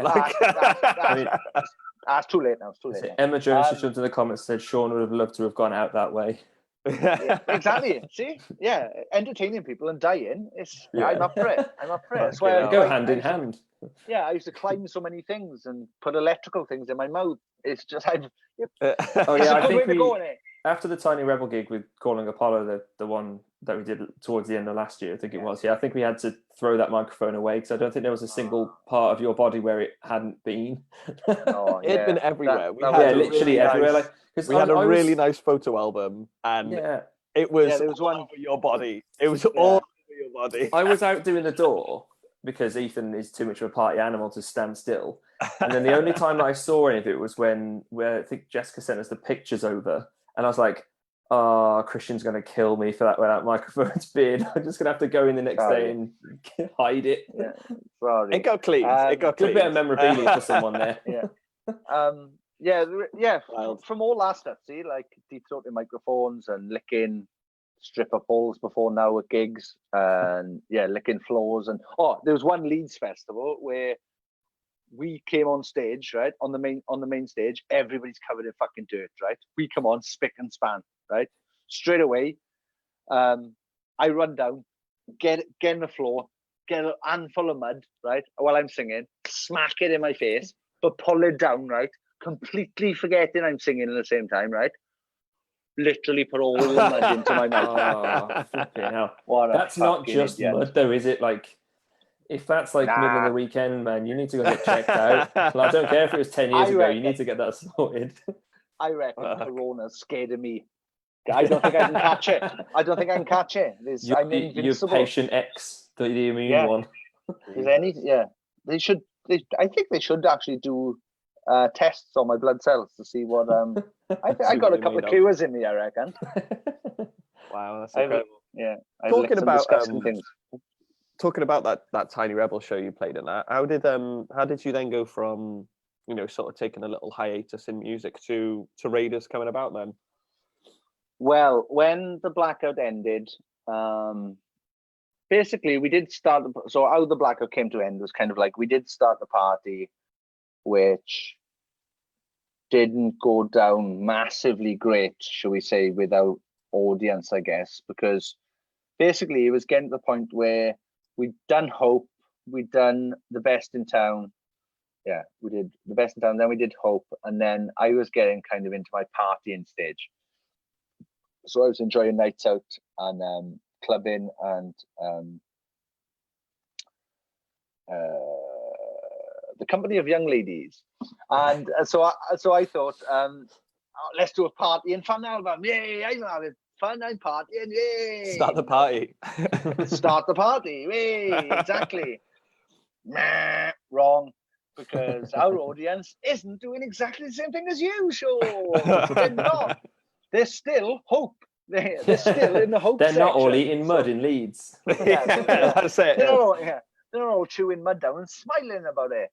That's too late now. It's too late. Now. Emma Jones just jumped in the comments, said Sean would have loved to have gone out that way. Yeah, exactly. See, yeah, entertaining people and dying. I'm up for it. That's why I go hand in hand. Yeah, I used to climb so many things and put electrical things in my mouth. It's just I think after the Tiny Rebel gig with Calling Apollo, the one that we did towards the end of last year, I think it was. Yeah, I think we had to throw that microphone away because I don't think there was a single part of your body where it hadn't been. It had been everywhere. Literally everywhere. Like, we had a really nice photo album, and it was one over your body. It was all over your body. I was out doing the door because Ethan is too much of a party animal to stand still. And then the only time that I saw any of it was when I think Jessica sent us the pictures over, and I was like, oh, Christian's going to kill me for that when that microphone's been. I'm just going to have to go in the next day and hide it. Yeah. Sorry. It got clean. It got clean. A bit of memorabilia for someone there. Yeah. From all that stuff, see, like deep throating microphones and licking stripper poles before now at gigs, and licking floors. And there was one Leeds festival where we came on stage, right, on the main stage. Everybody's covered in fucking dirt, right? We come on spick and span, right? Straight away, I run down, get in the floor, get a handful of mud, right, while I'm singing, smack it in my face, but pull it down, right? Completely forgetting I'm singing at the same time, right? Literally put all the mud into my mouth. That's not just mud, though, is it? Like, if that's like middle of the weekend, man, you need to go get checked out. Well, I don't care if it was 10 years ago, you need to get that sorted. I reckon Corona's scared of me I don't think I can catch it. I don't think I can catch it. I'm You're invincible. patient X, the immune one. They should. I think they should actually do tests on my blood cells to see what. I got a couple of cures in me, I reckon. Wow, that's incredible. Talking about disgusting things. Talking about that Tiny Rebel show you played in that, how did you then go from, you know, sort of taking a little hiatus in music to Raiders coming about then? Well, when the Blackout ended, basically we did start. So how the Blackout came to end was kind of like we did start the party, which didn't go down massively great, shall we say, without audience, I guess, because basically it was getting to the point where we'd done Hope, we'd done The Best in Town. Yeah, we did The Best in Town, then we did Hope, and then I was getting kind of into my partying stage. So I was enjoying nights out and clubbing and the company of young ladies. And so I thought, let's do a party and fun album. Yay, I'm having fun, I'm partying, yay. Start the party. Start the party, yay, exactly. Nah, wrong, because our audience isn't doing exactly the same thing as you, sure. They're not. There's still hope. They're still in the hope They're section. not all eating mud in Leeds. That's it. They're all chewing mud down and smiling about it.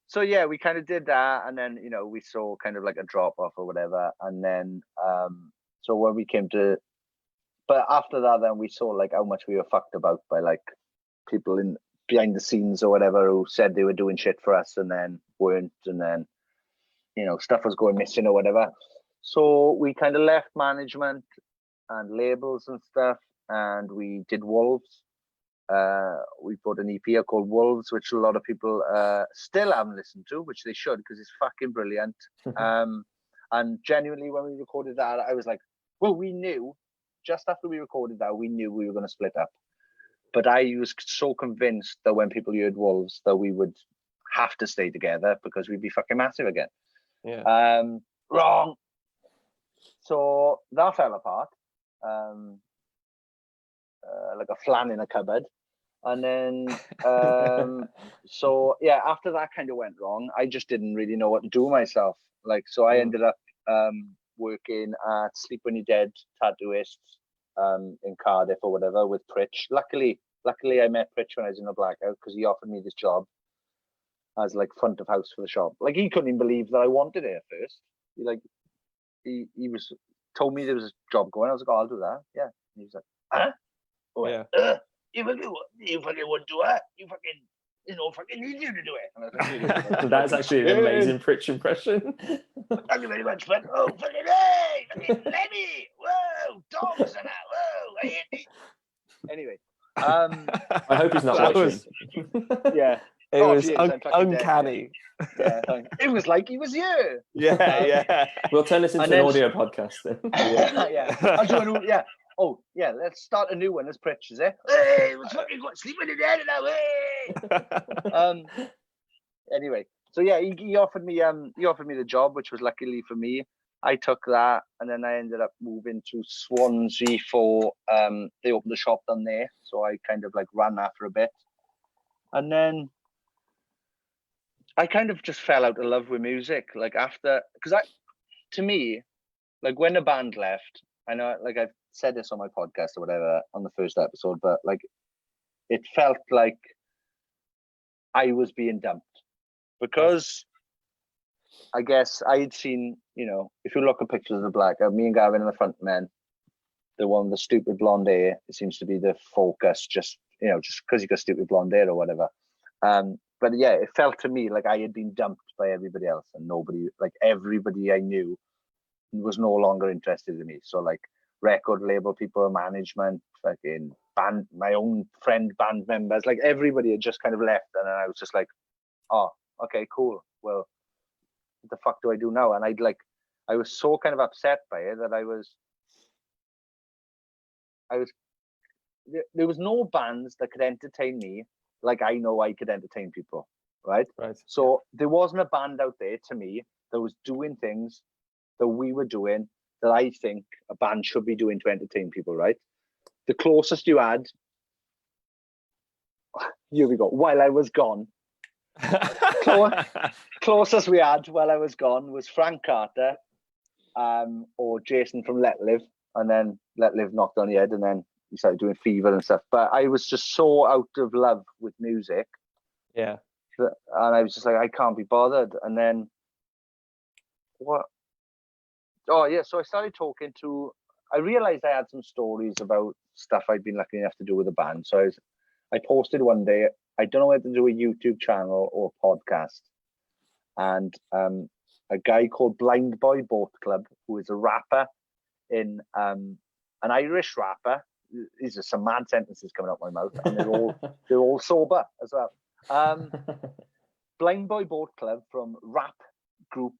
So yeah, we kind of did that, and then, you know, we saw kind of like a drop off or whatever, and then so when we came to, but after that, then we saw like how much we were fucked about by like people in behind the scenes or whatever who said they were doing shit for us and then weren't, and then, you know, stuff was going missing or whatever. So we kind of left management and labels and stuff, and we did Wolves. We put an EP called Wolves, which a lot of people still haven't listened to, which they should, because it's fucking brilliant. And genuinely, when we recorded that, I was like, well, we knew, just after we recorded that, we knew we were going to split up. But I was so convinced that when people heard Wolves, that we would have to stay together because we'd be fucking massive again. Yeah. Wrong. So that fell apart. Like a flan in a cupboard. And then so yeah, after that kind of went wrong, I just didn't really know what to do with myself. Like, so I ended up working at Sleep When You're Dead tattooists in Cardiff or whatever with Pritch. Luckily I met Pritch when I was in the Blackout, because he offered me this job as like front of house for the shop. Like, he couldn't even believe that I wanted it at first. He was told me there was a job going. I was like, oh, I'll do that. Yeah. And he was like, huh? Oh, yeah. You fucking wouldn't do that. You fucking, you know, fucking need you to do it. And I was like, that's actually an amazing Pritch impression. Thank you very much, but oh, fucking hey, fucking Lemmy, whoa, dogs and that, whoa, I hate it. Anyway, I hope he's not watching. Yeah, it was uncanny. Yeah, it was like he was here. Yeah. We'll turn this into an audio podcast then. Yeah. I'll do an yeah. Oh, yeah, let's start a new one as Pritch, is it? Hey, let's fucking sleep in the dead now, hey! Anyway, so yeah, he offered me the job, which was luckily for me. I took that, and then I ended up moving to Swansea for they opened a shop down there, so I kind of like ran that for a bit. And then I kind of just fell out of love with music, like after, because to me, like when the band left, I know, like I've said this on my podcast or whatever on the first episode, but like it felt like I was being dumped, because I guess I'd seen, you know, if you look at pictures of the Blackout, me and Gavin in the front men, the one with the stupid blonde hair, it seems to be the focus, just, you know, just because you got stupid blonde hair or whatever. But yeah, it felt to me like I had been dumped by everybody else, and nobody, like everybody I knew was no longer interested in me. So like record label people, management, fucking band, my own friend band members, like everybody had just kind of left, and then I was just like, oh, okay, cool. Well, what the fuck do I do now? And I was so kind of upset by it that I was there was no bands that could entertain me like I know I could entertain people, right? So there wasn't a band out there to me that was doing things that we were doing that I think a band should be doing to entertain people, right? The closest you had, here we go, While I Was Gone. Closest we had while I was gone was Frank Carter or Jason from Let Live, and then Let Live knocked on the head, and then he started doing Fever and stuff. But I was just so out of love with music. Yeah. And I was just like, I can't be bothered. And then what? Oh yeah, so I started talking to, I realized I had some stories about stuff I'd been lucky enough to do with the band. So I posted one day, I don't know whether to do a YouTube channel or a podcast. And a guy called Blind Boy Boat Club, who is a rapper in an Irish rapper. These are some mad sentences coming out my mouth, and they're all sober as well. Blind Boy Boat Club from rap group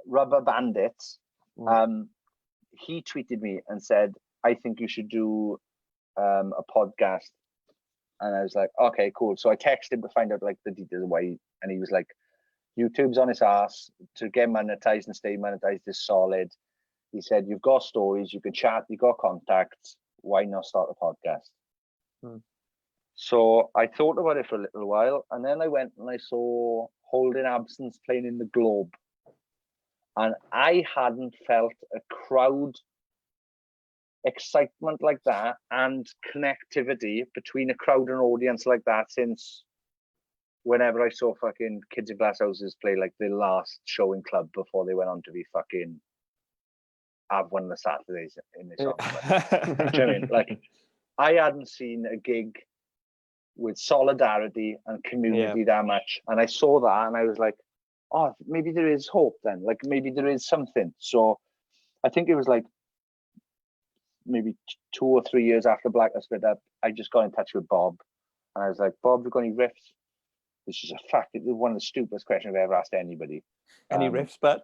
Rubber Bandits. He tweeted me and said, I think you should do a podcast. And I was like, okay, cool. So I texted him to find out like the details of why, and he was like, YouTube's on his ass. To get monetized and stay monetized is solid. He said, you've got stories, you can chat, you've got contacts. Why not start a podcast? So I thought about it for a little while, and then I went and I saw Holding Absence playing in the Globe. And I hadn't felt a crowd excitement like that and connectivity between a crowd and audience like that since whenever I saw fucking Kids in Glass Houses play like the last show in club before they went on to be fucking have one of the Saturdays in this office. Do you know what I mean? Like, I hadn't seen a gig with solidarity and community that much, and I saw that and I was like, oh, maybe there is hope then, like maybe there is something. So I think it was like maybe 2 or 3 years after Blackout split up, I just got in touch with Bob, and I was like, Bob, you got any riffs? This is a fact. It's one of the stupidest questions I've ever asked anybody. Any riffs, but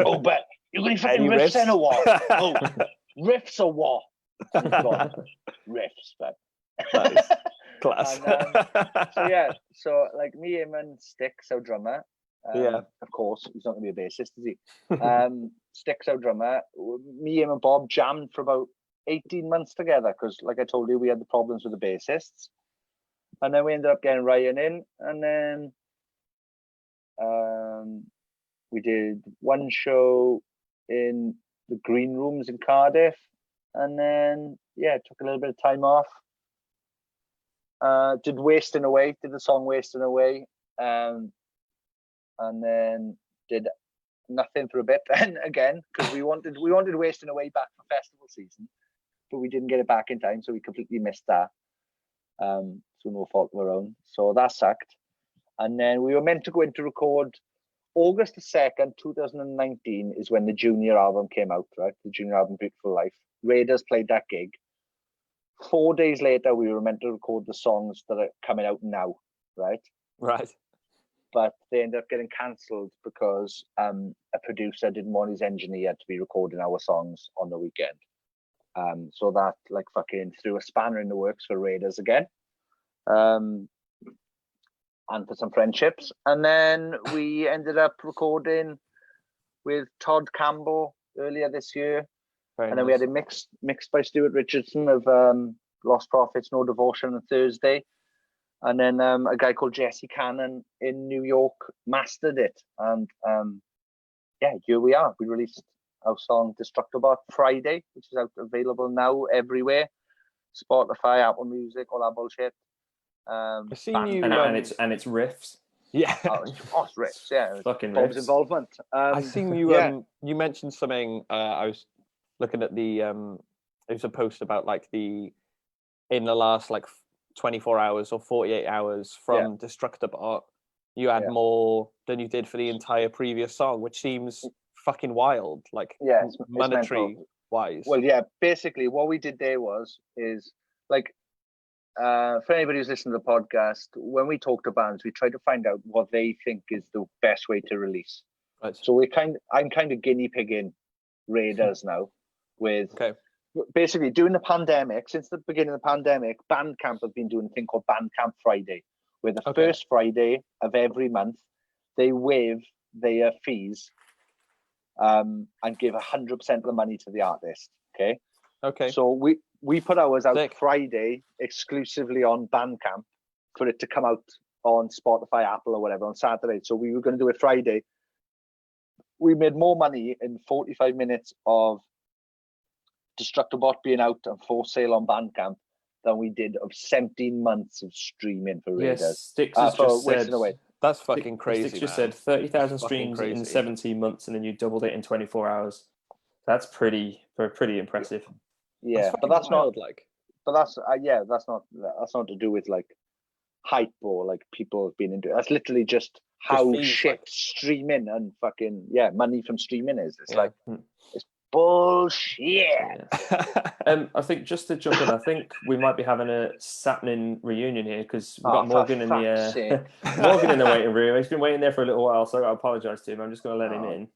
oh, but you got any fucking riffs then or what? Oh, riffs or what? Riffs, but nice. Class. And, so like me, him, and Sticks, our drummer. Of course, he's not going to be a bassist, is he? Sticks, our drummer. Me, him, and Bob jammed for about 18 months together because, like I told you, we had the problems with the bassists. And then we ended up getting Ryan in, and then we did one show in the Green Rooms in Cardiff, and then took a little bit of time off. Did Wasting Away, did the song Wasting Away, and then did nothing for a bit then again because we wanted Wasting Away back for festival season, but we didn't get it back in time, so we completely missed that. So no fault of our own. So that sucked. And then we were meant to go in to record August the 2nd, 2019 is when the Junior album came out, right? The Junior album, Beautiful Life. Raiders played that gig. 4 days later, we were meant to record the songs that are coming out now, right? Right. But they ended up getting cancelled because a producer didn't want his engineer to be recording our songs on the weekend. So that like fucking threw a spanner in the works for Raiders again. And for some friendships. And then we ended up recording with Todd Campbell earlier this year. Very and then nice. We had it mixed by Stuart Richardson of Lost Prophets, No Devotion on Thursday. And then a guy called Jesse Cannon in New York mastered it. And here we are. We released our song Destructobot Friday, which is out available now everywhere. Spotify, Apple Music, all that bullshit. I've seen you, and it's riffs. Yeah, it's riffs. Yeah, fucking Bob's riffs. Involvement. I've seen you. You mentioned something. I was looking at the. It was a post about like in the last like 24 hours or 48 hours from Destructobot, you had more than you did for the entire previous song, which seems fucking wild. Like monetary wise. Well, basically what we did there is like. For anybody who's listening to the podcast, when we talk to bands, we try to find out what they think is the best way to release. Right. So I'm kind of guinea pigging Raiders now with basically during the pandemic, since the beginning of the pandemic, Bandcamp have been doing a thing called Bandcamp Friday, where the first Friday of every month, they waive their fees and give 100% of the money to the artist. Okay. So we put ours out Sick. Friday exclusively on Bandcamp for it to come out on Spotify, Apple, or whatever on Saturday. So we were going to do it Friday. We made more money in 45 minutes of Destructobot being out and for sale on Bandcamp than we did of 17 months of streaming for Raiders. Yes, Sticks has just said, away. That's fucking crazy. Sticks just said 30,000 streams in 17 months, and then you doubled it in 24 hours. That's pretty impressive. Yeah, but that's wild, not like. But that's that's not to do with like hype or like people being into it. That's literally just how shit streaming and fucking money from streaming is. It's like it's bullshit. Yeah. I think just to jump in, I think we might be having a Sappenin reunion here because we've got Morgan in the Morgan in the waiting room. He's been waiting there for a little while, so I apologise to him. I'm just going to let him in.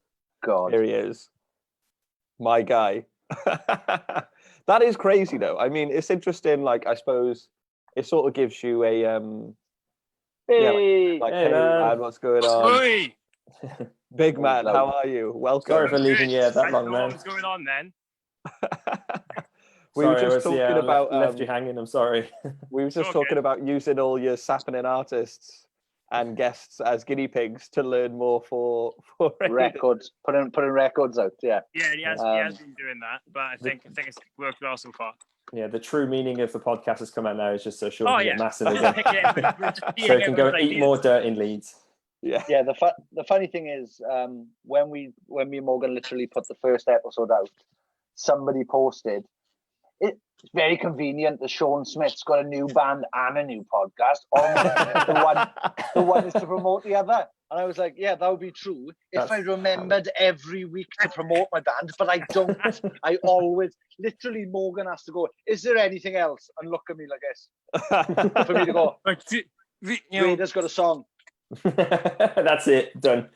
God, here he is, my guy. That is crazy, though. I mean, it's interesting. Like, I suppose it sort of gives you a hey man, what's going on? Big man, how are you? Welcome. Sorry for leaving you that long, man. What's going on then? We were just talking about left you hanging. I'm sorry. We were just talking about using all your Sappenin artists and guests as guinea pigs to learn more for records, putting records out. Yeah, he has been doing that, but I think it's worked well so far. Yeah, the true meaning of the podcast has come out now. Is just so Sean can get massive again, so he can go and eat more dirt in Leeds. Yeah. The funny thing is, when me and Morgan literally put the first episode out, somebody posted, it's very convenient that Sean Smith's got a new band and a new podcast. The one is to promote the other. And I was like, yeah, that would be true if I remembered every week to promote my band, but I don't. I always, literally, Morgan has to go, is there anything else? And look at me like this. For me to go, Raider's got a song. That's it, done.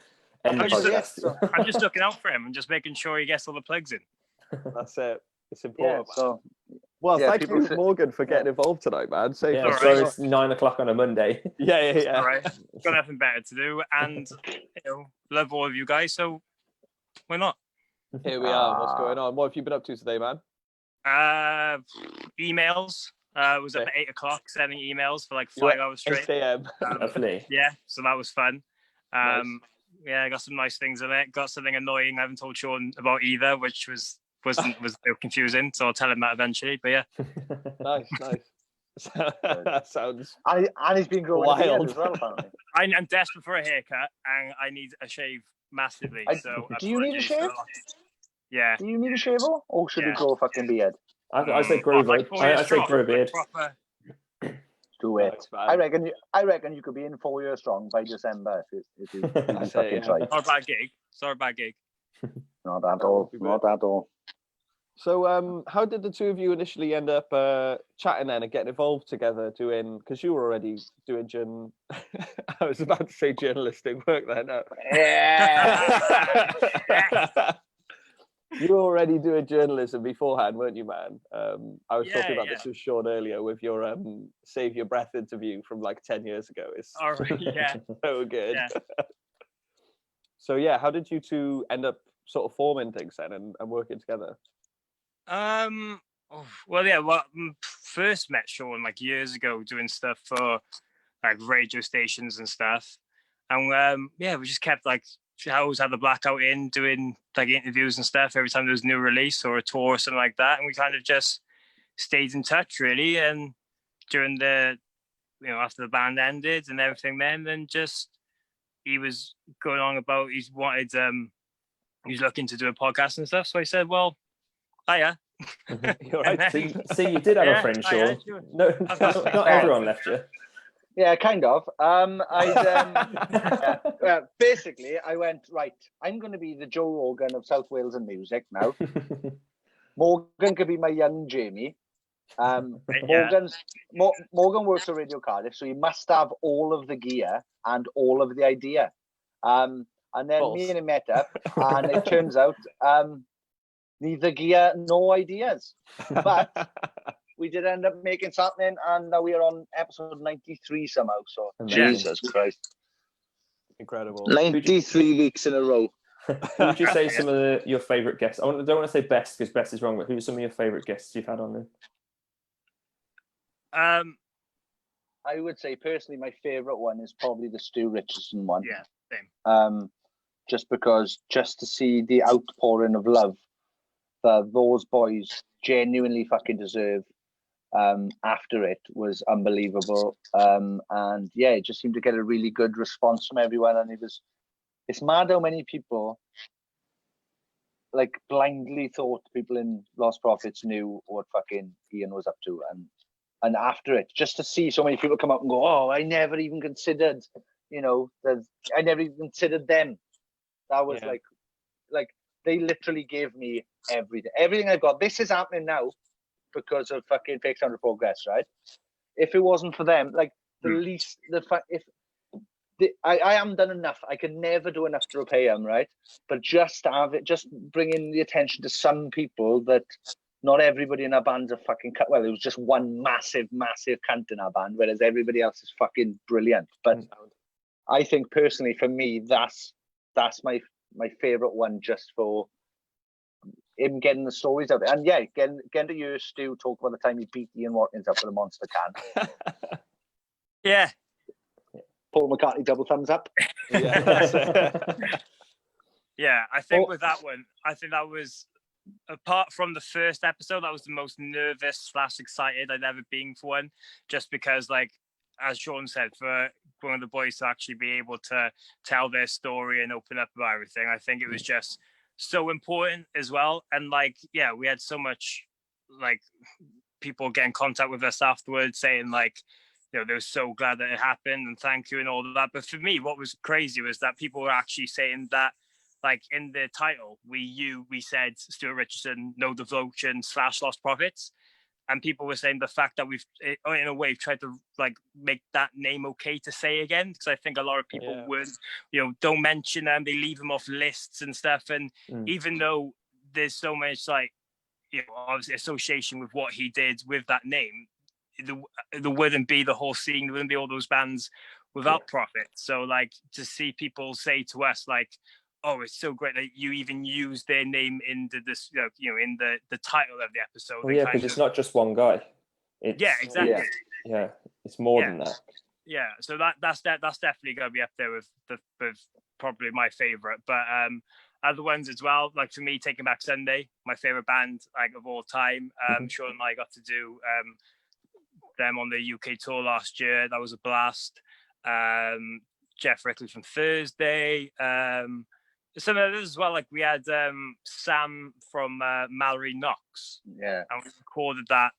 I'm just looking out for him and just making sure he gets all the plugs in. That's it. It's important. Thank you, Morgan, for getting involved tonight, man. So it's 9 o'clock on a Monday. Yeah. All right. Got nothing better to do, and love all of you guys. So why not? Here we are. What's going on? What have you been up to today, man? Emails. Was up at 8 o'clock sending emails for like 5 hours straight. 8 a.m. Lovely. Yeah, so that was fun. Nice. Yeah, I got some nice things in it. Got something annoying I haven't told Sean about either, which was confusing. So I'll tell him that eventually. But yeah, nice. That sounds. And he's been growing wild as well. Apparently, I'm desperate for a haircut and I need a shave massively. Do you need a shave? Yeah. Do you need a shave or should we grow a fucking beard? I say grow beard. I say grow beard. Do it. I reckon you could be in 4 years strong by December if you fucking try. Not a bad gig. Not at all. So, how did the two of you initially end up chatting then and getting involved together doing? Because you were already doing I was about to say journalistic work then. No. Yeah. You were already doing journalism beforehand, weren't you, man? I was talking about this with Sean earlier with your Save Your Breath interview from like 10 years ago. It's all right, yeah. So good. Yeah. So, how did you two end up sort of forming things then and working together? First met Sean like years ago doing stuff for like radio stations and stuff. And we just kept like, I always had the Blackout in doing like interviews and stuff every time there was a new release or a tour or something like that, and we kind of just stayed in touch really. And during the after the band ended and everything, then just he was going on about he was looking to do a podcast and stuff, so I said, well, hiya. You're right. See, you did have a friend, Sean. Sure. No, not everyone left you. Yeah, kind of. Basically, I went, right, I'm going to be the Joe Rogan of South Wales and music now. Morgan could be my young Jamie. Morgan works for Radio Cardiff, so he must have all of the gear and all of the idea. And then me and him met up, and it turns out neither gear, no ideas. But we did end up making something, and now we are on episode 93 somehow. So Jesus Christ, incredible! 93 weeks in a row. Who would you say some of your favourite guests? I don't want to say best because best is wrong, but who are some of your favourite guests you've had on there? I would say personally, my favourite one is probably the Stu Richardson one. Yeah, same. Just because, just to see the outpouring of love that those boys genuinely fucking deserve after it was unbelievable. And yeah, it just seemed to get a really good response from everyone. And it's mad how many people like blindly thought people in Lost Prophets knew what fucking Ian was up to. And after it, just to see so many people come up and go, oh, I never even considered, I never even considered them. That was like they literally gave me everything I've got. This is happening now because of fucking Fake Sound of Progress, right? If it wasn't for them, like I haven't done enough. I can never do enough to repay them, right? But just bringing the attention to some people that not everybody in our band's a fucking cut. Well, it was just one massive cunt in our band, whereas everybody else is fucking brilliant. But I think personally, for me, that's my favorite one, just for him getting the stories out there. And yeah, getting to hear Stu talk about the time he beat Ian Watkins up with a monster can. Yeah. Paul McCartney double thumbs up. Yeah. Yeah, I think with that one, I think that was, apart from the first episode, that was the most nervous / excited I'd ever been for one, just because, like, as Sean said, for one of the boys to actually be able to tell their story and open up about everything, I think it was just so important as well. And like, yeah, we had so much like people get in contact with us afterwards saying like, they were so glad that it happened and thank you and all of that. But for me, what was crazy was that people were actually saying that, like in the title, we said Stuart Richardson, No Devotion / Lost Prophets. And people were saying the fact that we've, in a way, tried to like make that name okay to say again, because I think a lot of people would, don't mention them, they leave them off lists and stuff. And even though there's so much like, obviously association with what he did with that name, there wouldn't be the whole scene, there wouldn't be all those bands without Prophet. So like to see people say to us like, oh, it's so great that you even use their name in this, in the title of the episode. Well, yeah, because it's not just one guy. Exactly. Yeah, it's more than that. Yeah, so that's definitely going to be up there with probably my favorite. But other ones as well, like for me, Taking Back Sunday, my favorite band like of all time. Sean and I got to do them on the UK tour last year. That was a blast. Jeff Rickley from Thursday. Some of others as well, like we had Sam from Mallory Knox. Yeah. And we recorded that.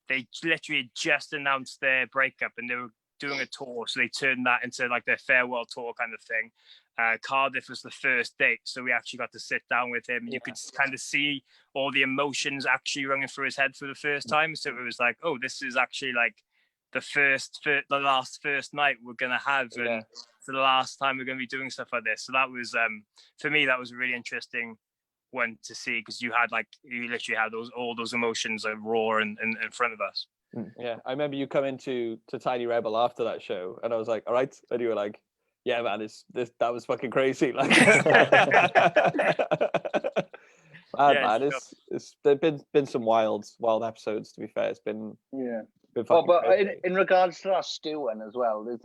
They literally just announced their breakup and they were doing a tour. So they turned that into like their farewell tour kind of thing. Cardiff was the first date. So we actually got to sit down with him. You could kind of see all the emotions actually running through his head for the first time. So it was like, oh, this is actually like the last night we're going to have. And for the last time we're going to be doing stuff like this. So that was, for me, that was a really interesting one to see, because you literally had all those emotions like raw in front of us. Yeah, I remember you coming to Tiny Rebel after that show, and I was like, all right, and you were like, yeah, man, that was fucking crazy. Like, there's been some wild episodes. To be fair, it's been but in regards to that Stu one as well, there's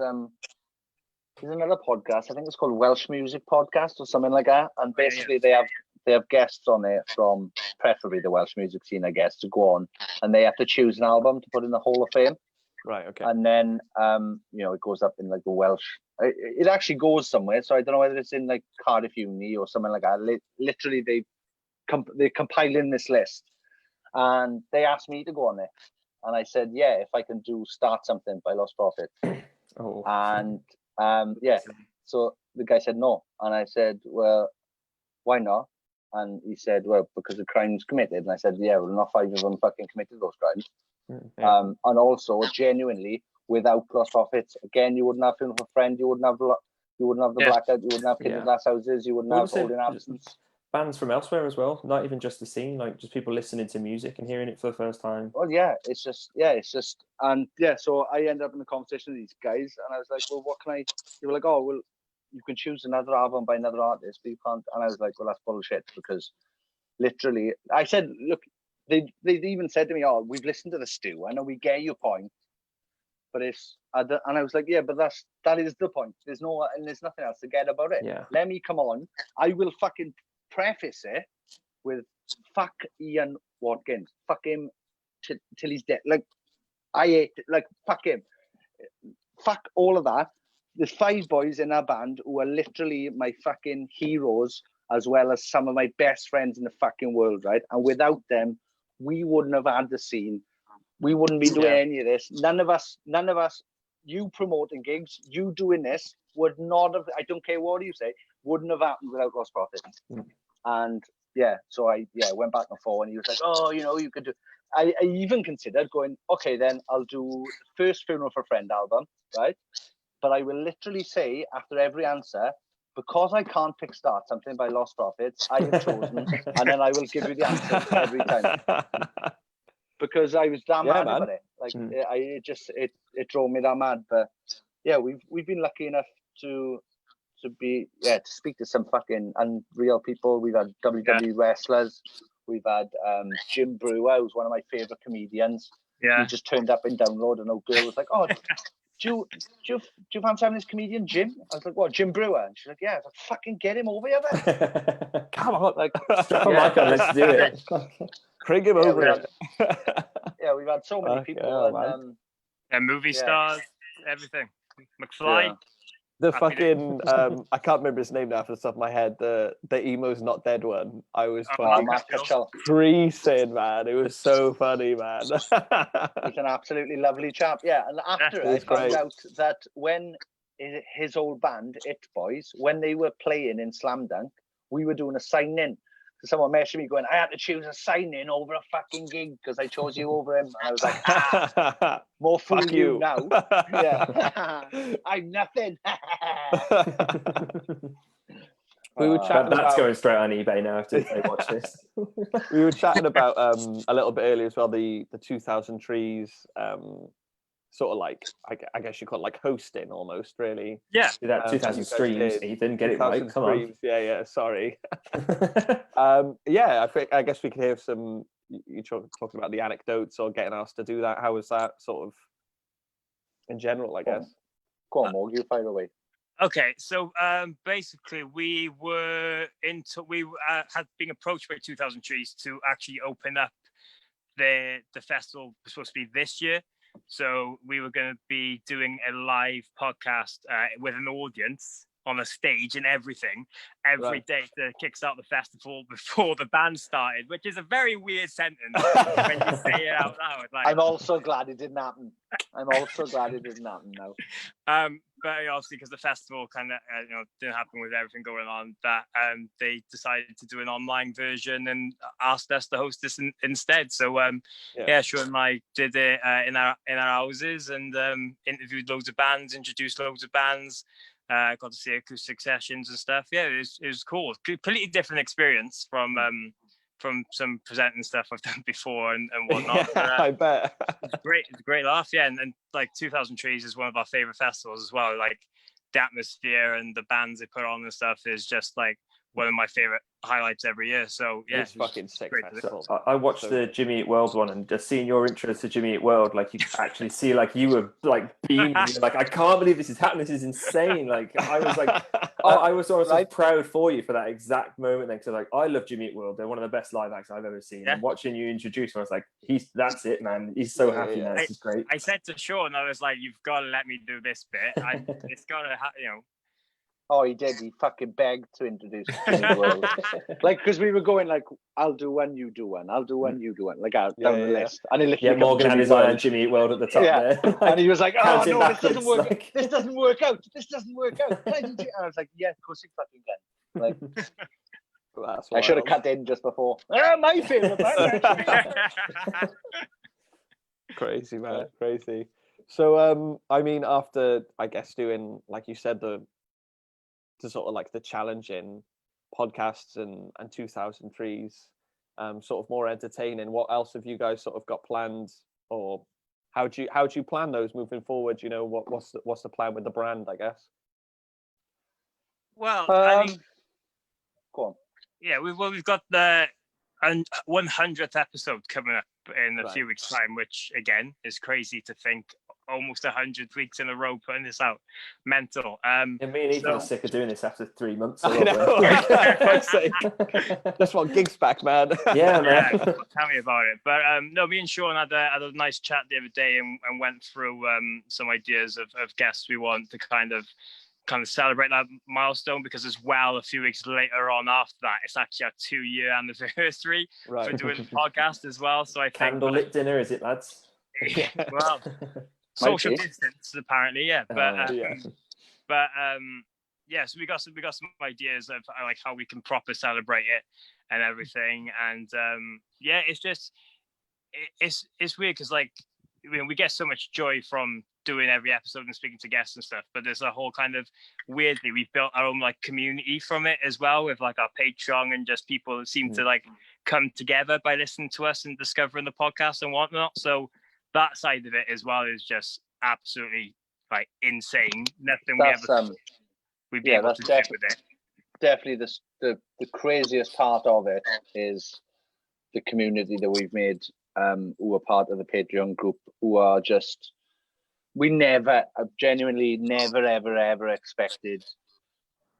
another podcast. I think it's called Welsh Music Podcast or something like that, and basically they have guests on there from preferably the Welsh music scene, I guess, to go on, and they have to choose an album to put in the Hall of Fame. Right. Okay. And then it goes up in like the Welsh. It actually goes somewhere, so I don't know whether it's in like Cardiff Uni or something like that. Literally, they're compiling this list, and they asked me to go on it, and I said, yeah, if I can do Start Something by Lost Prophets. And so the guy said no, and I said, well, why not? And he said, well, because the crime's committed. And I said, yeah, well, not 5 of them fucking committed those crimes. And also, genuinely, without Lost Prophets, again, you wouldn't have Film for Friend, you wouldn't have the Blackout, you wouldn't have Kids in Glass Houses, you wouldn't have Holding Absence. Bands from elsewhere as well, not even just the scene, like just people listening to music and hearing it for the first time. Well, and so I ended up in the competition with these guys, and I was like, well, what can I? They were like, oh, well, you can choose another album by another artist, but you can't. And I was like, well, that's bullshit, because literally, I said, look, they even said to me, oh, we've listened to the Stu. I know we get your point, but and I was like, yeah, but that is the point. There's nothing else to get about it. Yeah. Let me come on. I will fucking preface it with fuck Ian Watkins. Fuck him till he's dead. Like, I hate it. Like, fuck him. Fuck all of that. There's 5 boys in our band who are literally my fucking heroes, as well as some of my best friends in the fucking world, right? And without them, we wouldn't have had the scene. We wouldn't be doing any of this. None of us, you promoting gigs, you doing this, would not have, I don't care what you say, wouldn't have happened without Lost Prophets. And so I went back and forth, and he was like, oh, you could do. I even considered going, okay, then I'll do the first Funeral for a Friend album, right? But I will literally say after every answer, because I can't pick Start Something by Lost Prophets, I have chosen, and then I will give you the answer every time. Because I was that mad about it. Like, it drove me that mad. But yeah, we've been lucky enough to speak to some fucking unreal people. We've had WWE wrestlers. We've had Jim Brewer, who's one of my favorite comedians. Yeah. He just turned up in Download, and a girl was like, oh, do you fancy having this comedian Jim? I was like, what, Jim Brewer? And she's like, yeah. I was like, fucking get him over here then. Come on, like, let's do it. Bring him over here. Yeah, we've had so many people, and movie stars, everything. McFly. The fucking I can't remember his name now off the top of my head. The Emo's Not Dead one. I was creasing, man. It was so funny, man. He's an absolutely lovely chap. Yeah, and after it, I found out that when his old band, It Boys, when they were playing in Slam Dunk, we were doing a sign-in. So someone messaged me going, I had to choose a sign-in over a fucking gig because I chose you over him. And I was like, more fool you now. Yeah. I'm nothing. We were chatting that's going straight on eBay now if they watch this. We were chatting about a little bit earlier as well, the 2000 Trees sort of like, I guess you call it like hosting almost, really. Yeah. That 2000 streams, Ethan, get it right. Come on. Yeah, sorry. I guess we could hear some, you talking about the anecdotes or getting asked to do that. How was that sort of in general, I guess? Go on, Morg, you fire away. Okay, so basically we had been approached by 2000 Trees to actually open up the festival. Was supposed to be this year. So we were going to be doing a live podcast with an audience on a stage and everything every day to kickstart the festival before the band started, which is a very weird sentence when you say it out loud. Like, I'm also glad it didn't happen. now. But obviously, because the festival kind of didn't happen with everything going on, that they decided to do an online version and asked us to host this instead. So Sean and I did it in our houses and interviewed loads of bands, introduced loads of bands. Got to see acoustic sessions and stuff. Yeah, it was cool. Completely different experience from some presenting stuff I've done before and whatnot. I bet. It's a great laugh, yeah. And like 2000 Trees is one of our favorite festivals as well. Like the atmosphere and the bands they put on and stuff is just like one of my favorite highlights every year. So yeah, it's fucking sick festival. I watched the Jimmy Eat World one, and just seeing your intro to Jimmy Eat World, like you actually see like you were like beaming, like I can't believe this is happening. This is insane. Like I was like, I was proud for you for that exact moment. Then, because like I love Jimmy Eat World. They're one of the best live acts I've ever seen. Yeah. And watching you introduce him, I was like, that's it, man. He's so happy now. This is great. I said to Sean, I was like, you've got to let me do this bit. It's got to, Oh, he did. He fucking begged to introduce Jimmy World. Like, because we were going like, I'll do one, you do one. I'll do one, you do one. Like, down the list. And he literally Morgan had his eye on Jimmy Eat World at the top there. And he was like, oh, no, this doesn't work. Like... This doesn't work out. And I was like, yeah, of course you fucking can. Like, I should have cut in just before. My favourite band. Crazy, man. Crazy. So, I mean, after, I guess, doing, like you said, the sort of like the challenging podcasts and 2000 Trees, sort of more entertaining, what else have you guys sort of got planned, or how do you plan those moving forward? What's the plan with the brand, I guess? Well, I mean, go on. Yeah, we've got the 100th episode coming up in a few weeks' time, which again is crazy to think. Almost 100 weeks in a row putting this out, mental. Me and Ethan are sick of doing this after 3 months. I know. Just want gigs back, man. Yeah, man. Yeah, tell me about it. But no, me and Sean had a nice chat the other day and went through some ideas of guests we want to kind of celebrate that milestone, because as well, a few weeks later on after that, it's actually our 2-year anniversary for doing the podcast as well. So I think candlelit dinner, is it, lads? Well, social distance apparently, yeah. But so we got some ideas of like how we can proper celebrate it and everything. And it's just it's weird because like we get so much joy from doing every episode and speaking to guests and stuff, but there's a whole kind of weirdly we've built our own like community from it as well, with like our Patreon and just people that seem to like come together by listening to us and discovering the podcast and whatnot. So that side of it as well is just absolutely like insane. Nothing we'd be able to do with it. Definitely the craziest part of it is the community that we've made, who are part of the Patreon group, who are just, we genuinely never ever expected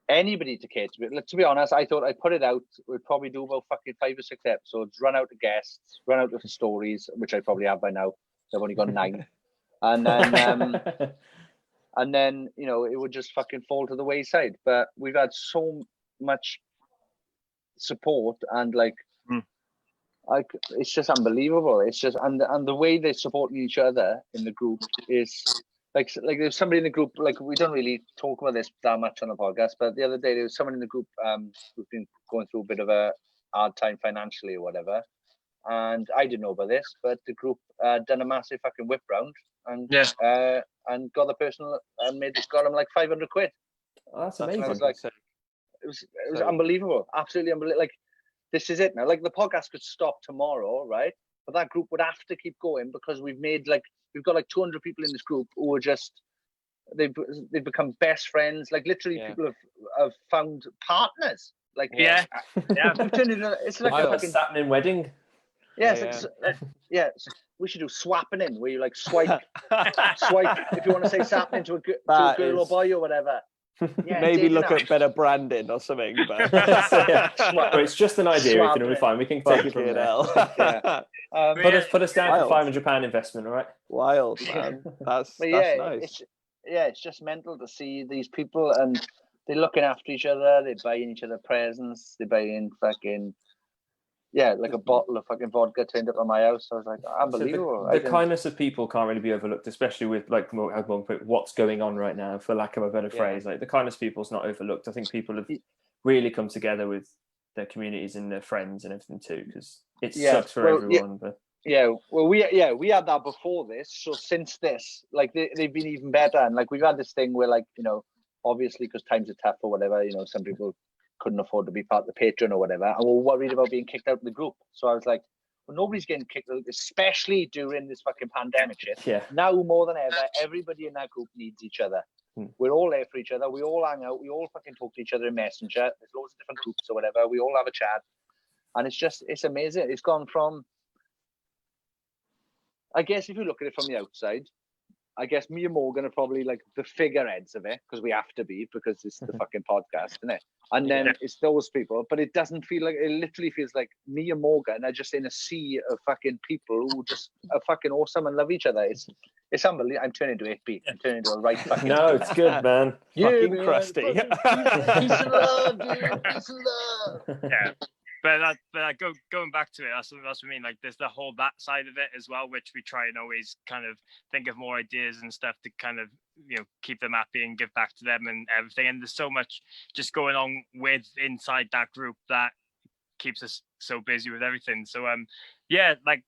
anybody to care to it. To be honest, I thought I'd put it out, we'd probably do about fucking 5 or 6 episodes, run out of guests, run out of stories, which I probably have by now. I've only got 9. And then and then it would just fucking fall to the wayside. But we've had so much support and like it's just unbelievable. It's just and the way they support each other in the group is like there's somebody in the group, like we don't really talk about this that much on the podcast, but the other day there was someone in the group who's been going through a bit of a hard time financially or whatever, and I didn't know about this, but the group done a massive fucking whip round and and got the person and got him like 500 quid. Oh, that's amazing. It was unbelievable, absolutely unbelievable. Like, this is it now. Like, the podcast could stop tomorrow, right? But that group would have to keep going because we've got like 200 people in this group who are just they've become best friends. Like, literally, people have found partners. Like, it's like a fucking Sappenin wedding. We should do Sappenin, where you like swipe if you want to say Sappenin to a girl or boy or whatever. Yeah, maybe look at better branding or something. But well, it's just an idea. It'll be fine. We can take it from there. Put us down for £500 investment, all right? Wild, man. That's nice. It's just mental to see these people, and they're looking after each other. They're buying each other presents. They're buying fucking like a bottle of fucking vodka turned up at my house. I was like, unbelievable. So the kindness of people can't really be overlooked, especially with like what's going on right now, for lack of a better phrase. Like, the kindness of people is not overlooked. I think people have really come together with their communities and their friends and everything too, because it sucks for everyone. But we had that before this. So since this, like they've been even better. And like we've had this thing where, like, obviously because times are tough or whatever, some people couldn't afford to be part of the Patreon or whatever, and were worried about being kicked out of the group. So I was like, well, nobody's getting kicked out, especially during this fucking pandemic shit. Yeah. Now more than ever, everybody in that group needs each other. We're all there for each other. We all hang out. We all fucking talk to each other in Messenger. There's loads of different groups or whatever. We all have a chat, and it's amazing. It's gone from, I guess, if you look at it from the outside, I guess me and Morgan are probably like the figureheads of it, because we have to be, because it's the fucking podcast, isn't it? And then it's those people, but it doesn't feel like, it literally feels like me and Morgan are just in a sea of fucking people who just are fucking awesome and love each other. It's unbelievable. I'm turning into 8B. I'm turning into a right fucking... No, it's good, man. Fucking crusty. Peace and love, dude. Peace and love. Yeah. But going back to it, that's what I mean. Like, there's that side of it as well, which we try and always kind of think of more ideas and stuff to kind of keep them happy and give back to them and everything. And there's so much just going on inside that group that keeps us so busy with everything. So like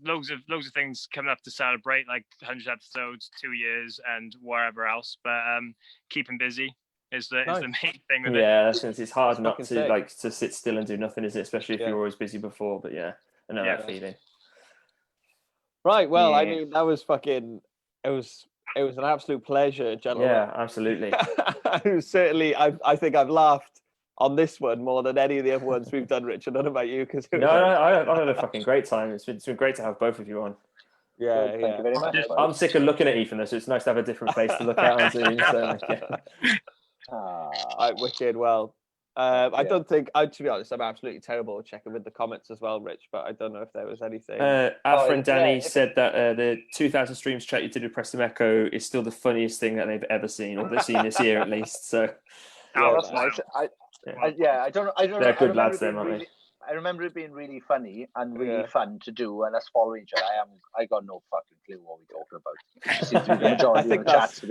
loads of things coming up to celebrate, like 100 episodes, 2 years, and whatever else. But keeping busy is the main thing with it. Yeah, since it's hard not to sit still and do nothing, is it? Especially if you're always busy before. But I know that feeling. Right. Well, I mean, that was fucking. It was an absolute pleasure, gentlemen. Yeah, absolutely. Certainly, I think I've laughed on this one more than any of the other ones we've done, Richard. I don't know about you, because I've had a fucking great time. It's been great to have both of you on. Yeah, Thank you very much. I'm sick of looking at Ethan, so it's nice to have a different face to look at on Zoom. So, Right, wicked. Well, I don't think, to be honest, I'm absolutely terrible at checking with the comments as well, Rich, but I don't know if there was anything. Our friend Danny said that the 2,000 streams chat you did with Preston Echo is still the funniest thing that they've ever seen, or they've seen this year at least. So, that's nice. I don't know. They're good lads, then, aren't they? I remember it being really funny and really fun to do, and us following each other. I got no fucking clue what we're talking about. It seems to be the majority of the chats.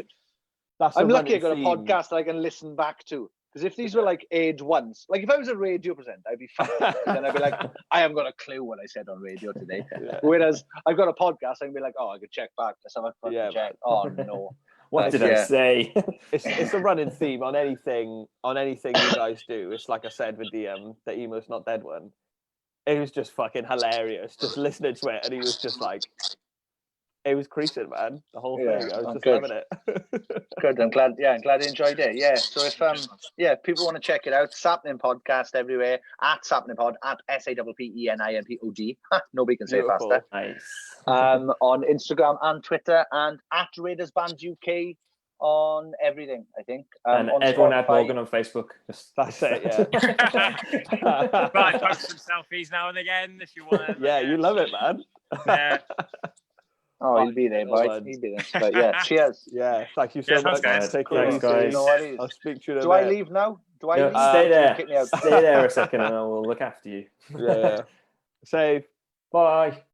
I'm lucky I got a podcast I can listen back to. Because if these were like aired once, like if I was a radio presenter, I'd be fine. Then I'd be like, I haven't got a clue what I said on radio today. Whereas I've got a podcast, I can be like, oh, I could check back. Let's have a fucking check. Oh no. What did I say? It's a running theme on anything you guys do. It's like I said with the Emo's Not Dead one. It was just fucking hilarious. Just listening to it, and he was just like, it was creasing, man. The whole thing. I was just loving it. Good. I'm glad. Yeah, I'm glad you enjoyed it. Yeah. So if people want to check it out, Sappenin Podcast everywhere at Sappenin Pod at SAPPENINPOD. Nobody can say it faster. Nice. On Instagram and Twitter, and at Raiders Band UK on everything, I think. And on everyone Spotify. add Morgan on Facebook. That's it. Yeah. Right, post some selfies now and again if you want to. Yeah, you love it, man. Yeah. Oh, he'll be there, boy. He'll be there. But yeah, cheers. Yeah, thank you so much. Guys. Take care. Thanks, guys. I'll speak to you in a Do bit. I leave now? Do I leave? Stay there. Kick me out? Stay there a second, and I will look after you. Yeah. Save. Bye.